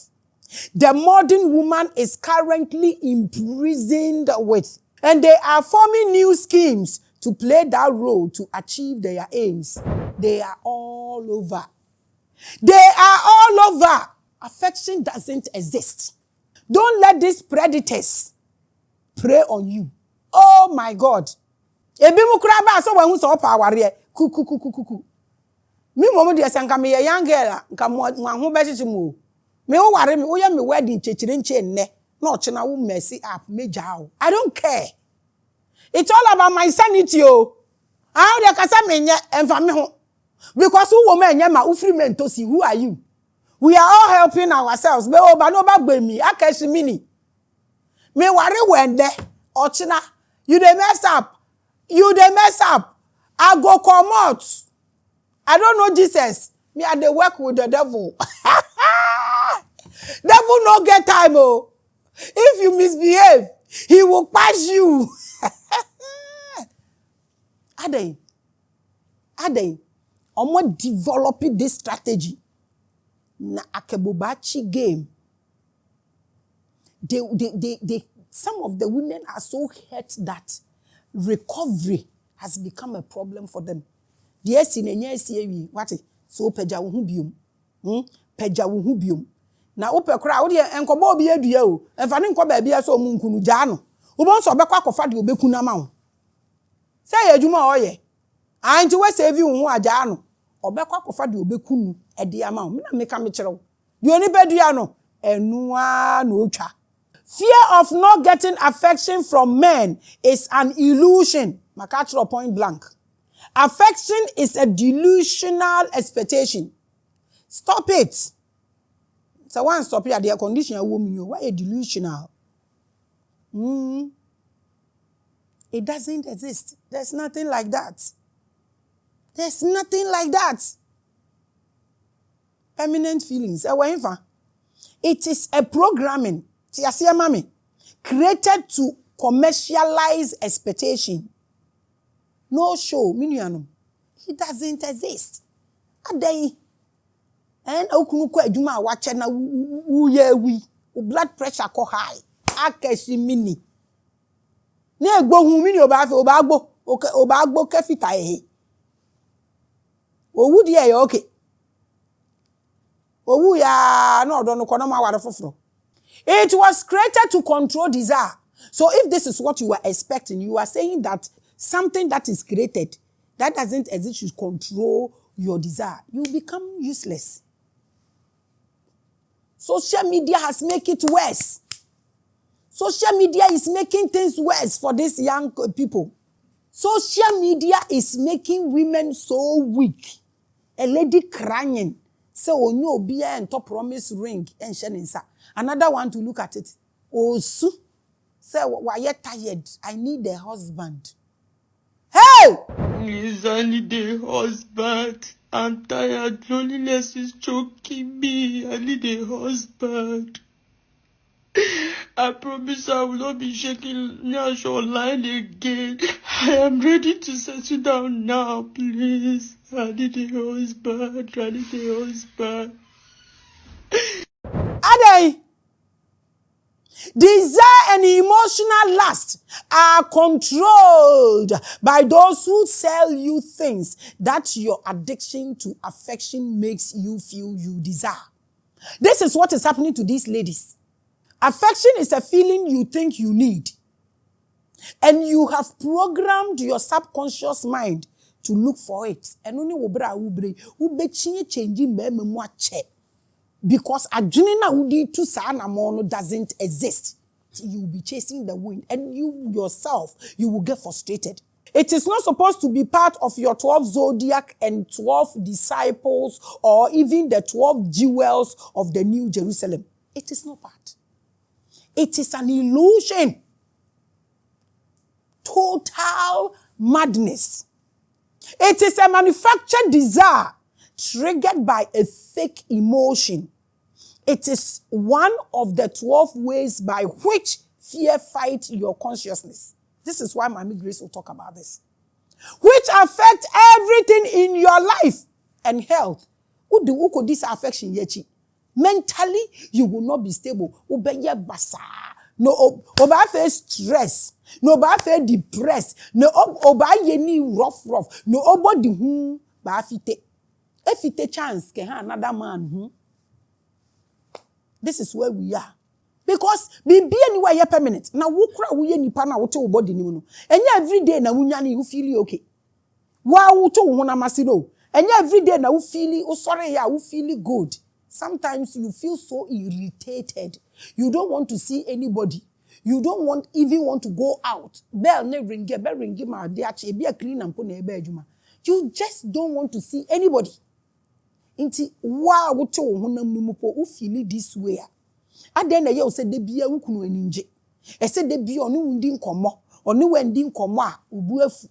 The modern woman is currently imprisoned with, and they are forming new schemes to play that role to achieve their aims. They are all over. They are all over. Affection doesn't exist. Don't let these predators prey on you. Oh my God. Ebi mukraba so when so power kuku. Me mom dey say nka me young girl nka mo ho be chichi mo. Me wo ware me wo ya me wedding chechire nche nne na o chena wo messy up meja o. I don't care. It's all about my sanity o. How dey kasa me nye emfa me ho. Because who woman nye ma ufri mentosi, who are you? We are all helping ourselves. Me oba no ba gbe mi akashi mini. Me ware wende o chena you dey mess up. You dey mess up. I go comot. I don't know Jesus. Me I dey work with the devil. Devil no get time oh. If you misbehave, he will pass you. Adey. Omo developing this strategy. Na akebobachi game. They some of the women are so hurt that recovery has become a problem for them. The si what so peja wo hu biom. Peja wo hu biom. Na ope kra wo de enkoba obi adua o. Emfa ne nkoba bia so mu nkunu gya no. Wo bon so obekwa kofa de obekuna ma wo. Say adwuma o ye. Anti we save you hu agya no. Obekwa kofa de obekunu e de ama wo. Me na meka me kire wo. De oni bedua no enu a na otwa. Fear of not getting affection from men is an illusion. Makachro point blank. Affection is a delusional expectation. Stop it. So one stop here, their condition a woman, why a delusional? It doesn't exist. There's nothing like that. There's nothing like that. Permanent feelings. It is a programming. Maame, created to commercialize expectation. No show, miniano. It doesn't exist. Adey. And okunu kwa adwuma wache na we blood pressure ko high. Akeshi mini. Na egbo hu mini obagbo kefita ehe. Owu die ya okay. Owu ya no do no kono ma ware foforo. It was created to control desire. So if this is what you were expecting, you are saying that something that is created, that doesn't exist, should control your desire. You become useless. Social media has made it worse. Social media is making things worse for these young people. Social media is making women so weak. A lady crying. So on you be and top promise ring and sheninsa. Another one to look at it. Oh, so say why you tired? I need a husband. Hey! Please, I need a husband. I'm tired. Loneliness is choking me. I need a husband. I promise I will not be shaking Nash online again. I am ready to settle down now, please. I need a husband. I need a husband. Adey! Desire and emotional lust are controlled by those who sell you things that your addiction to affection makes you feel you desire. This is what is happening to these ladies. Affection is a feeling you think you need. And you have programmed your subconscious mind to look for it. And only changing because adrenal udi to sanamono doesn't exist. You will be chasing the wind, and you yourself, you will get frustrated. It is not supposed to be part of your 12 zodiac and 12 disciples or even the 12 jewels of the New Jerusalem. It is not part. It is an illusion. Total madness. It is a manufactured desire triggered by a fake emotion. It is one of the 12 ways by which fear fights your consciousness. This is why Maame Grace will talk about this. Which affect everything in your life and health. Who could this affection yechi? Mentally, you will not be stable. Obeye basa. No, oba face stress. No, oba face depressed. No, oba yeni rough. No, oba di hu ba fite. If it a chance, can have another man. This is where we are. Because be anywhere you're permanent. Now, wukra we nipa na wote body ni no. And every day na wunyani you feel okay. Wa wuto wona masino. And every day now, you feel good. Sometimes you feel so irritated. You don't want to see anybody. You don't even want to go out. Bell ring my be a clean and put a you just don't want to see anybody. Inti wow wote wo honam numu po u feel this way. Aden na ye o se de bia wukunu aninje. E se de bia onu wundi nkomo. Onu wendi nkomo a obu afu.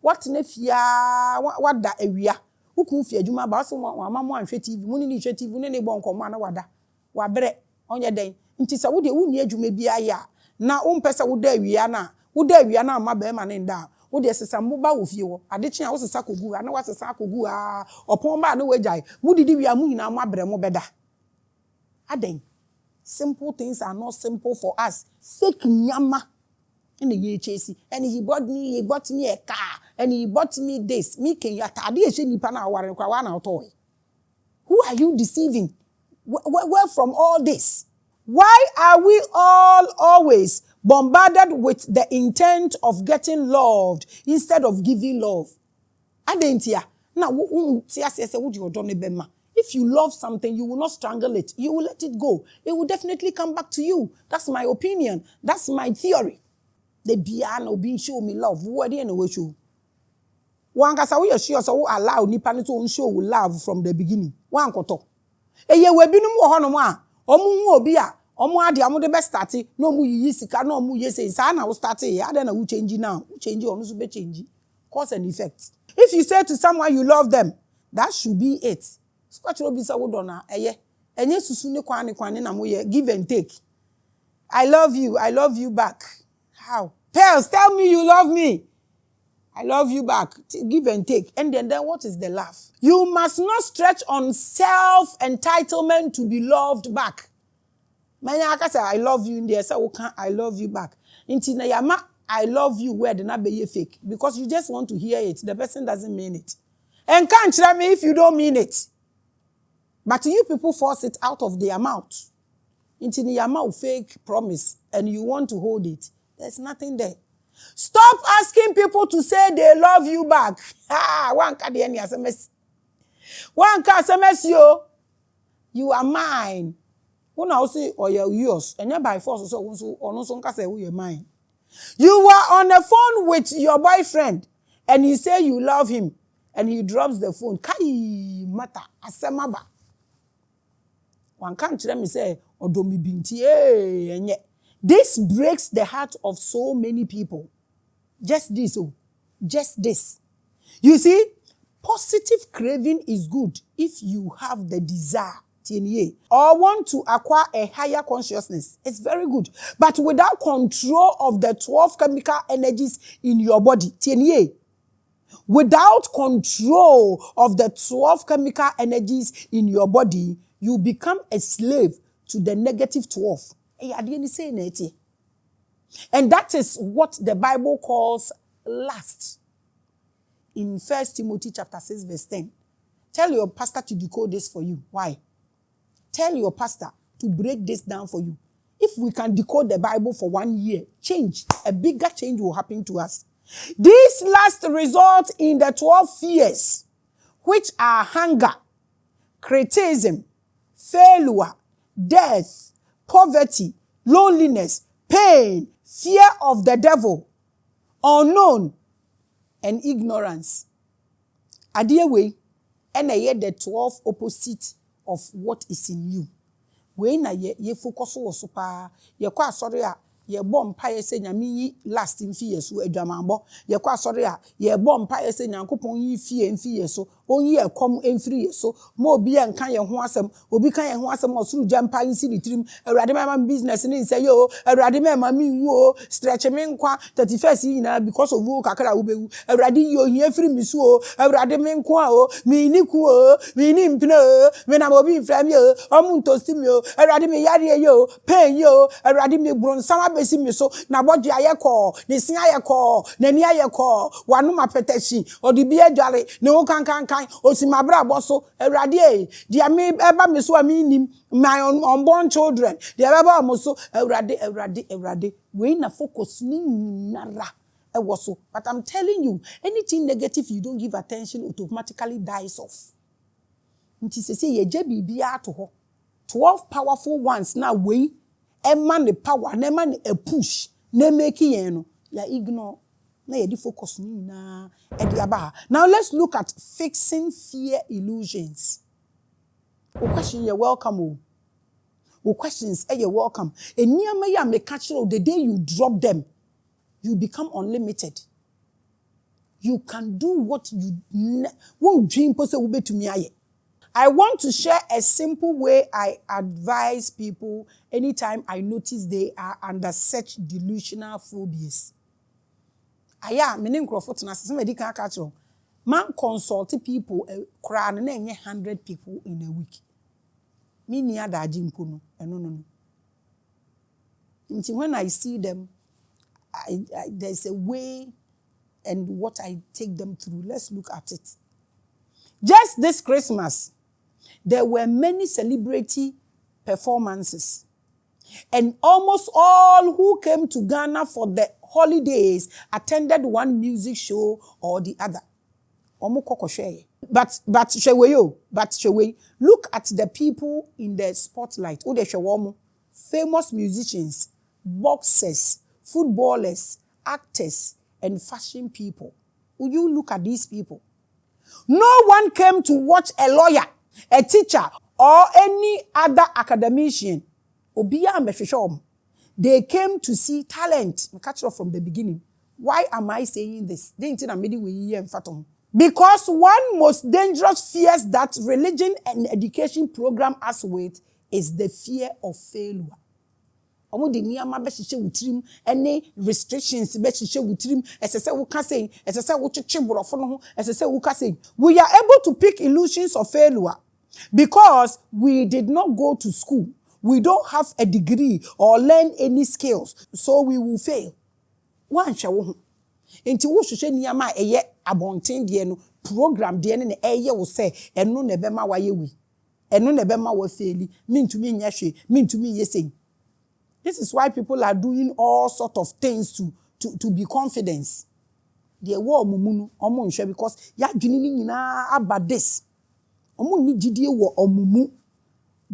What na fia wada awia. Wukun fi adwuma ba so mama anhwe TV. Muni ni hwe TV ne bo nkomo na wada. Wa bere onye den. Nti sa wo de wuni adwuma bia ya na wo mpesa wo da awia na ma be ma ne nda. Wo de sesa mba wo fie wo adeche a wo sesa kogu a na wo sesa kogu a opon ba na wajai mu didi wi amu hina mu abre mo beda aden. Simple things are not simple for us. Fake nyama in ye chase and he bought me a car and he bought me this me ken ya tade e hwe nipa na aware kwa wa na otoy. Who are you deceiving? Where from all this? Why are we all always bombarded with the intent of getting loved instead of giving love? Adentia. Now, if you love something, you will not strangle it. You will let it go. It will definitely come back to you. That's my opinion. That's my theory. The piano being show me love. What do you know? One kasa we sure so allow nipa to show love from the beginning. One koto. Eye we binum wo hono a omu hu obi a omu ade amu de be start no mu yi sika no mu yese sa na wo start e ade na wo change now wo change onu so be change cause and effect. If you say to someone you love them, that should be it. Scotch obi say wo do na eye enye susu ne kwane na mo ye give and take. I love you back. How? Pearls, tell me you love me. I love you back. Give and take. And then what is the love? You must not stretch on self-entitlement to be loved back. Many aka say I love you in there, say I love you back. Inti na yama I love you where the na be fake because you just want to hear it. The person doesn't mean it. And can't tell me if you don't mean it. But you people force it out of their mouth. Inti na yama fake promise and you want to hold it. There's nothing there. Stop asking people to say they love you back. One ka de any SMS. One ka SMS yo. You are mine. Una also or you're yours. And by force so ono so nka say you're mine. You were on the phone with your boyfriend and you say you love him and he drops the phone. Kai mata asemaba. One can't tell me say odomi binti enye. This breaks the heart of so many people. Just this. You see, positive craving is good if you have the desire or want to acquire a higher consciousness. It's very good. But without control of the 12 chemical energies in your body, without control of the 12 chemical energies in your body, you become a slave to the negative 12. And that is what the Bible calls lust. In 1 Timothy chapter 6 verse 10. Tell your pastor to decode this for you. Why? Tell your pastor to break this down for you. If we can decode the Bible for 1 year, a bigger change will happen to us. This lust results in the 12 fears, which are hunger, criticism, failure, death, poverty, loneliness, pain, fear of the devil, unknown, and ignorance. Adia way, and I hear the 12 opposite of what is in you. When I ye focus on super, ye kwa sorry ye bomb pie say nyami last in fear so edwamambo ye kwa sorry ye bomb pie say nyankopon yi fie en fie so onyi e kom en free so mo obi en kan ye ho asem obi kan ye ho asem osuru jampa nsi ni trim awurade ma business ni say yo awurade ma mi wo stretch me nkwa 31st yina because of wo kakra wo bewu awurade yo hie free mi so o awurade me nkwa o mi ni ku o mi ni mpina o me na obi frame yo omuntu sim yo awurade me yare yo pain yo awurade me bronsa besi mi so na bodi ayeko ne sin ayeko na ni ayeko wanu mapetechi odi bi adware ne wo kan osimabra boso awurade e dia me eba mi so ami nim my unborn children dia eba mo so awurade we na focus ni nara was so. But I'm telling you, anything negative you don't give attention automatically dies off. Nti se say ye je bibia to ho. 12 powerful ones now we man the power, na man a push, na make yen no. Ya ignore. Na ye di focus ni na e di aba. Now let's look at fixing fear illusions. O question you're welcome o. O questions you're welcome. And near me ya make catch the day you drop them, you become unlimited. You can do what you won't dream possible to me. I want to share a simple way I advise people anytime I notice they are under such delusional phobias. Aya, meaning Crawford na some medical catch man consult people cry na 100 people in a week. Me near da jimpo no, no. When I see them, there's a way and what I take them through. Let's look at it. Just this Christmas, there were many celebrity performances. And almost all who came to Ghana for the holidays attended one music show or the other. But look at the people in the spotlight. Famous musicians, boxers, footballers, actors, and fashion people. Will you look at these people? No one came to watch a lawyer, a teacher, or any other academician. They came to see talent. Catch it from the beginning. Why am I saying this? Because one most dangerous fears that religion and education program us with is the fear of failure. Any restrictions we are able to pick illusions of failure because we did not go to school. We don't have a degree or learn any skills, so we will fail. One show. Inti wo hwehwe niama eye abonten de no program de ne eye wo se eno na bema wa yewi eno na bema wa faili mintumi nya hwe mintumi yesei. This is why people are doing all sort of things to be confident. The wo omumunu omo nhwe because ya dwini ni nyina about this. Omo ni gidie wo omumu.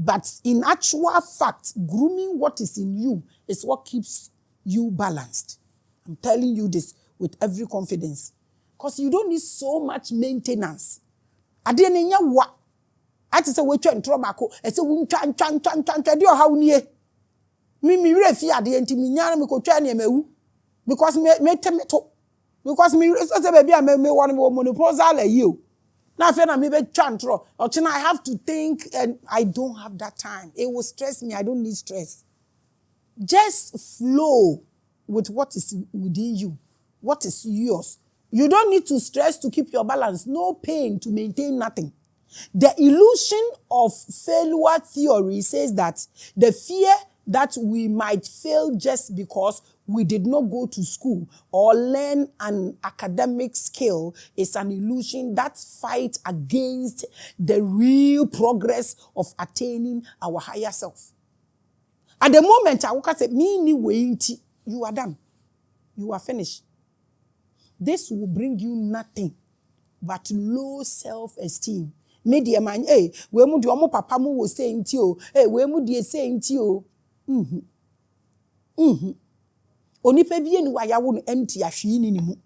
But in actual fact, grooming what is in you is what keeps you balanced. I'm telling you this with every confidence. Because you don't need so much maintenance. Adenenya wa. Ati se we twa ntro bako, e se wo ntwa di o ha unie. Mi refi ade enti mi nyana mi ko twa ne mawu. Because me temeto. Because me so say baby me won monoposal you. Now if me be twa ntro, I have to think and I don't have that time. It will stress me. I don't need stress. Just flow with what is within you. What is yours? You don't need to stress to keep your balance. No pain to maintain nothing. The illusion of failure theory says that the fear that we might fail just because we did not go to school or learn an academic skill is an illusion that fights against the real progress of attaining our higher self. At the moment, I will say, you are done. You are finished. This will bring you nothing but low self-esteem. Media man, hey, we mu di omo papa mu wo say nti o, hey, we mu di say nti o. Onipa bia ni wa ya wo no empty ahwe ni mu.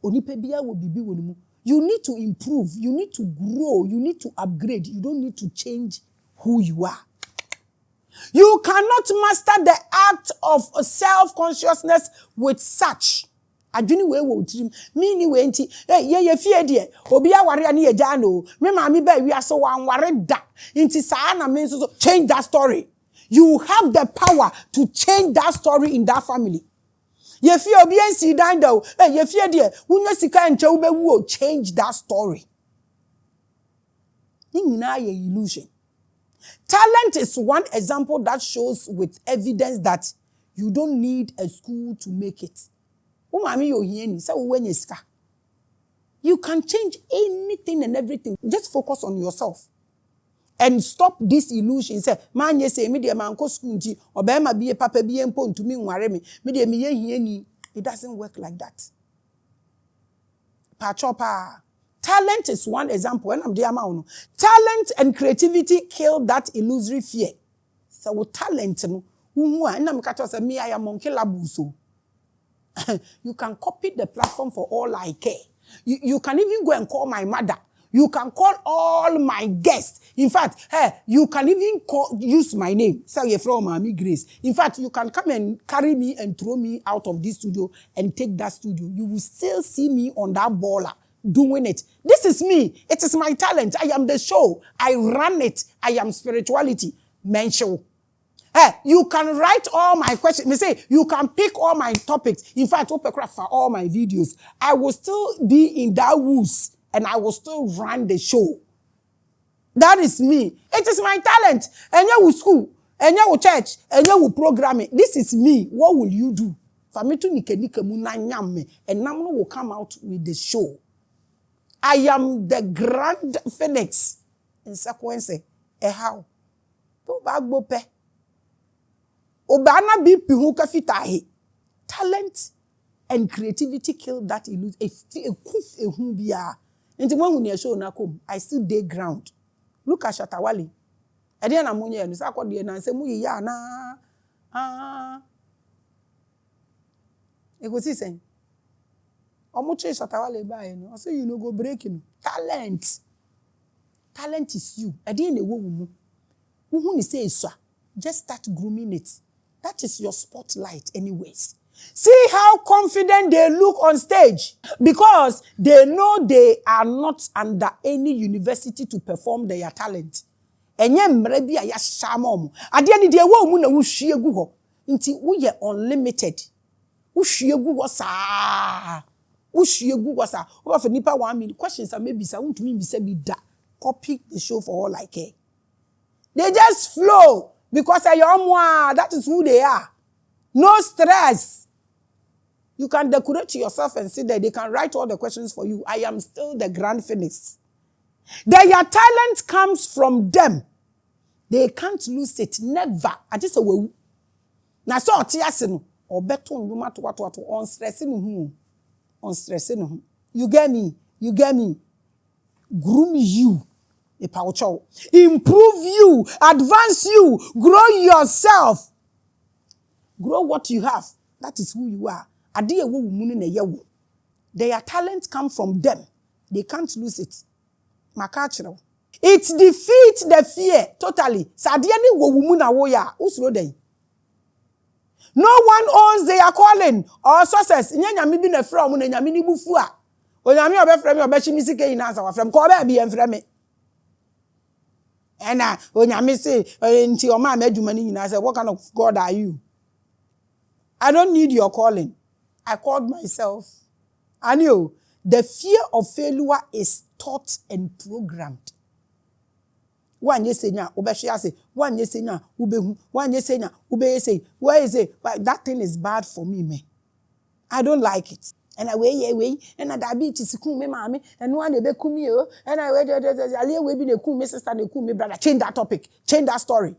Onipa bia wo bibi wo ni mu. You need to improve, you need to grow, you need to upgrade. You don't need to change who you are. You cannot master the act of self-consciousness with such. Adwini we wo tirim mi ni we nti ye fie de obi aware na ye ja no me maami ba wi aso wan ware da nti saa na me so change that story. You have the power to change that story in that family. Ye fie obi ensi dan da o ye fie de wunya sika nche wo be wu change that story. Ni nyina ye illusion. Talent is one example that shows with evidence that you don't need a school to make it. You can change anything and everything. Just focus on yourself. And stop this illusion. Say, man, you say, me de man ko school nti, obema biye papa biye mpo ntumi nware me. Me de me ye hieni. It doesn't work like that. Pachopa. Talent is one example. When I'm there, talent and creativity kill that illusory fear. So with talent, I am unkillable. You can copy the platform for all I care. You can even go and call my mother. You can call all my guests. In fact, you can even use my name. Say you're from Maame Grace. In fact, you can come and carry me and throw me out of this studio and take that studio. You will still see me on that baller doing it. This is me. It is my talent. I am the show. I run it. I am spirituality. Mention. You can write all my questions. Me say, you can pick all my topics. In fact, open craft for all my videos. I will still be in that woods and I will still run the show. That is me. It is my talent. And you will school, and you will church, and you will programming. This is me. What will you do? For me to nikenike muna nyame, and Namno will come out with the show. I am the grand phoenix. In sequence, how? To bagbo pe. Obana bi pihuka fitahi. Talent and creativity kill that illusion. I still day ground. Look at Shatawale. I didn't know you. I called you and said, "Muya na." It was saying, "Omuche Shatawale by no." I say, "You know, go breaking talent. Talent is you. I didn't know who say so. Just start grooming it. That is your spotlight, anyways." See how confident they look on stage because they know they are not under any university to perform their talent. Enye mrebi aya shamom. Ade ani de wo mu na wo hwie gu ho. Nti wo ye unlimited. Wo hwie gu ho saa. Wo hwie gu ho saa. Wo fa nipa 1 minute questions are maybe sa untumi bi se bi da. Copy the show for all I care. They just flow because that is who they are. No stress. You can decorate yourself and sit there. They can write all the questions for you. I am still the grand phoenix. Their talent comes from them. They can't lose it. Never. I just say, na so otiasino. Obeton yuma to what on stressing. On stressing. You get me? You get me? Groom you. Improve you. Advance you. Grow yourself. Grow what you have. That is who you are. Their talent come from them. They can't lose it. It defeats the fear totally. No one owns their calling or success. And what kind of God are you? I don't need your calling. I called myself. I knew the fear of failure is taught and programmed. One yes say one yes say one yes say where is it? That thing is bad for me, man. I don't like it. And I way and I diabetes ku me mama and one dey be me o and I we be dey ku me sister dey ku me brother. Change that topic, change that story.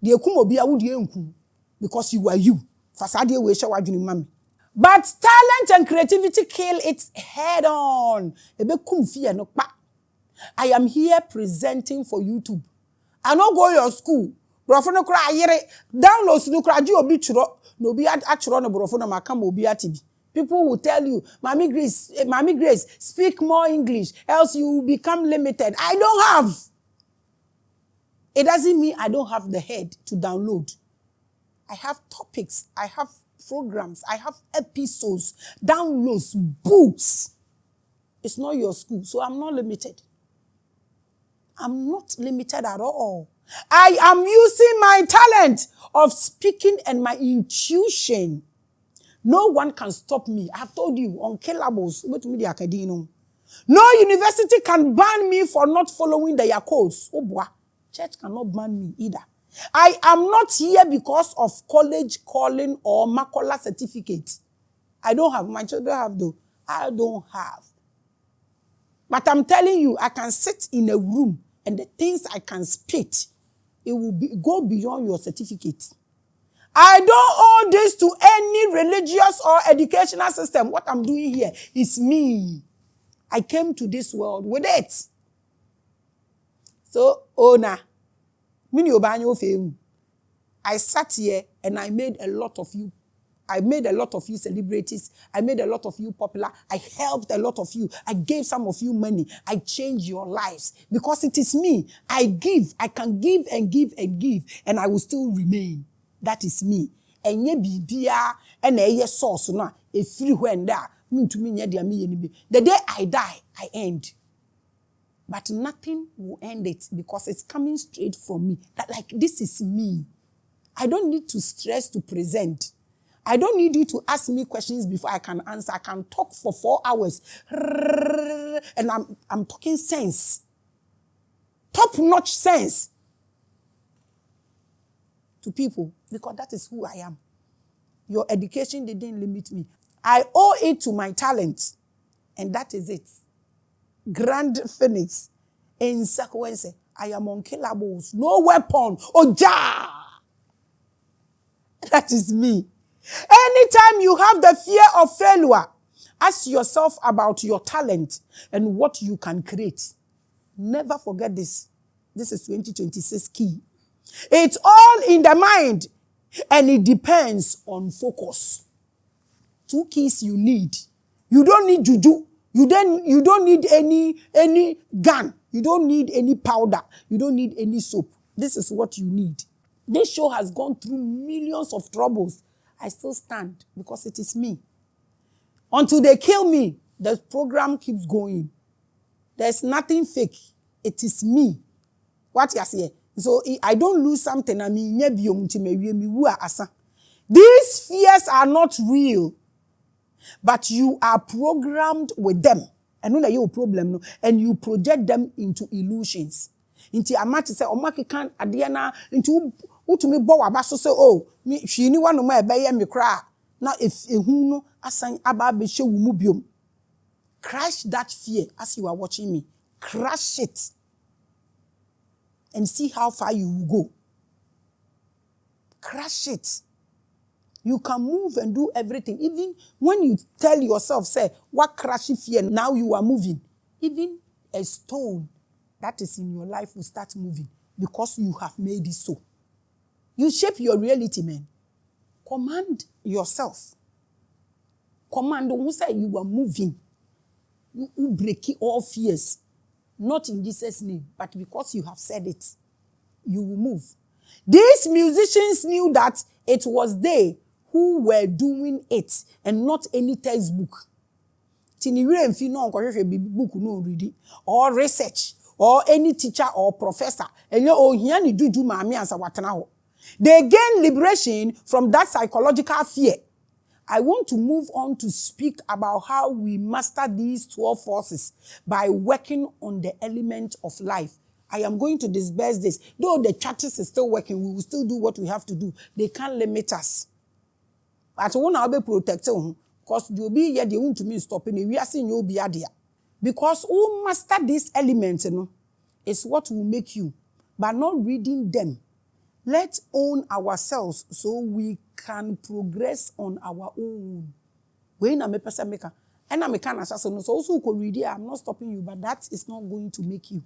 Dey ku obi a wo dey enku because you are you. Fasade we show wadwini mama. But talent and creativity kill it head on. I am here presenting for YouTube. I don't go your school. Brofono kra yere download no kra ji obi churo no bi achuro no brofono makam obi atibi. People will tell you, Maame Grace, speak more English, else you will become limited. I don't have. It doesn't mean I don't have the head to download. I have topics, I have programs, I have episodes, downloads, books. It's not your school, so I'm not limited. I'm not limited at all. I am using my talent of speaking and my intuition. No one can stop me. I have told you, unkillables. No university can ban me for not following their codes. Oh boy, church cannot ban me either. I am not here because of college calling or Makola certificate. I don't have. My children have though. I don't have. But I'm telling you, I can sit in a room and the things I can spit, it will go beyond your certificate. I don't owe this to any religious or educational system. What I'm doing here is me. I came to this world with it. So, Ona, I sat here and I made a lot of you. I made a lot of you celebrities. I made a lot of you popular. I helped a lot of you. I gave some of you money. I changed your lives because it is me. I give. I can give and give and give, and I will still remain. That is me. And ye bibia and a source na a free when da to me the day I die, I end. But nothing will end it because it's coming straight from me. That like this is me. I don't need to stress to present. I don't need you to ask me questions before I can answer. I can talk for 4 hours. And I'm talking sense. Top-notch sense to people because that is who I am. Your education didn't limit me. I owe it to my talent. And that is it. Grand Phoenix. In sequence, I am unkillable. No weapon. Oja! That is me. Anytime you have the fear of failure, ask yourself about your talent and what you can create. Never forget this. This is 2026 key. It's all in the mind and it depends on focus. 2 keys you need. You don't need juju. You don't need any gun. You don't need any powder. You don't need any soap. This is what you need. This show has gone through millions of troubles. I still stand because it is me. Until they kill me, the program keeps going. There's nothing fake. It is me. What you say? So I don't lose something. I mean, these fears are not real, but you are programmed with them. And know your problem, and you project them into illusions. Into a matter say, "Omaki can adiana into utumi bo wabaso say, oh, me she ni one ma ebe ye me kra na if ehun no asan aba be hye wo mu biom." Crash that fear as you are watching me. Crash it. And see how far you will go. Crash it. You can move and do everything. Even when you tell yourself, say, what crash fear, now you are moving. Even a stone that is in your life will start moving because you have made it so. You shape your reality, man. Command yourself. Command who say you are moving. You break all fears. Not in Jesus' name, but because you have said it, you will move. These musicians knew that it was they who were doing it and not any textbook. Or research, or any teacher or professor. They gain liberation from that psychological fear. I want to move on to speak about how we master these 12 forces by working on the element of life. I am going to disperse this. Though the churches is still working, we will still do what we have to do. They can't limit us. But we want to be protected because you'll be here, they want to me stopping. We are seeing you'll be there. Because who master these elements, is what will make you. But not reading them. Let's own ourselves so we can progress on our own. When I'm a person maker, and I'm a kind of assassin, so also could read it. I'm not stopping you, but that is not going to make you.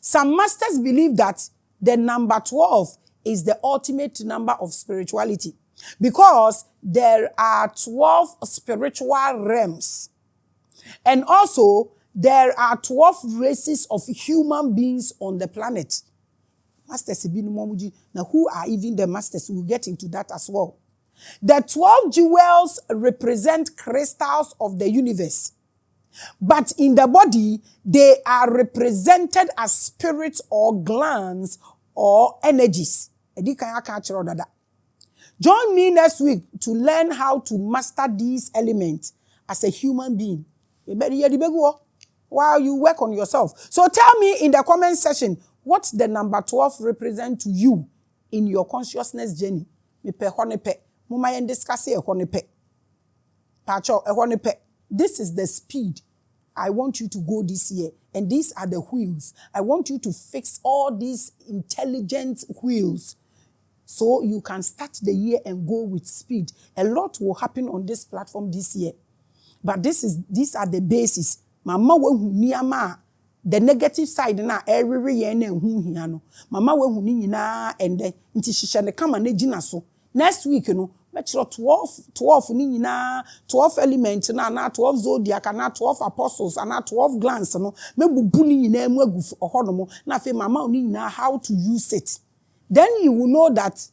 Some masters believe that the number 12 is the ultimate number of spirituality because there are 12 spiritual realms. And also, there are 12 races of human beings on the planet. Masters, now who are even the masters? We'll get into that as well. The 12 jewels represent crystals of the universe. But in the body, they are represented as spirits or glands or energies. Join me next week to learn how to master these elements as a human being. While you work on yourself. So tell me in the comment section, what's the number 12 represent to you in your consciousness journey? This is the speed I want you to go this year. And these are the wheels. I want you to fix all these intelligent wheels So you can start the year and go with speed. A lot will happen on this platform this year. But these are the bases. Mama wehu niyama the negative side na every year na ehu hia no. Mama wehu ni nyina ende nti hihye ne kama na gina so. Next week no metro 12 ni nyina 12 element na 12 zodiac na 12 apostles na 12 glands no mebubu ni nyina mu agu ohono na fe mama ni nyina how to use it. Then you will know that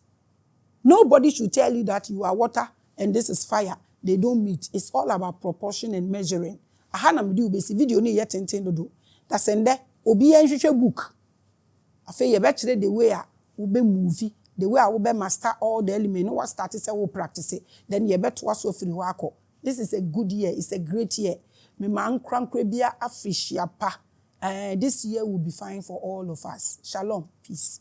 nobody should tell you that you are water and this is fire. They don't meet. It's all about proportion and measuring. Aha na medi ubesi video ni ye tenten do. That sende obi enhwehwe book. Afa ye be kire the way a ube movie, the way a ube master all the element no what start say we practice it. Then ye beto aso firi ho akọ. This is a good year. It's a great year. Me man krankra bia afishia pa. This year will be fine for all of us. Shalom. Peace.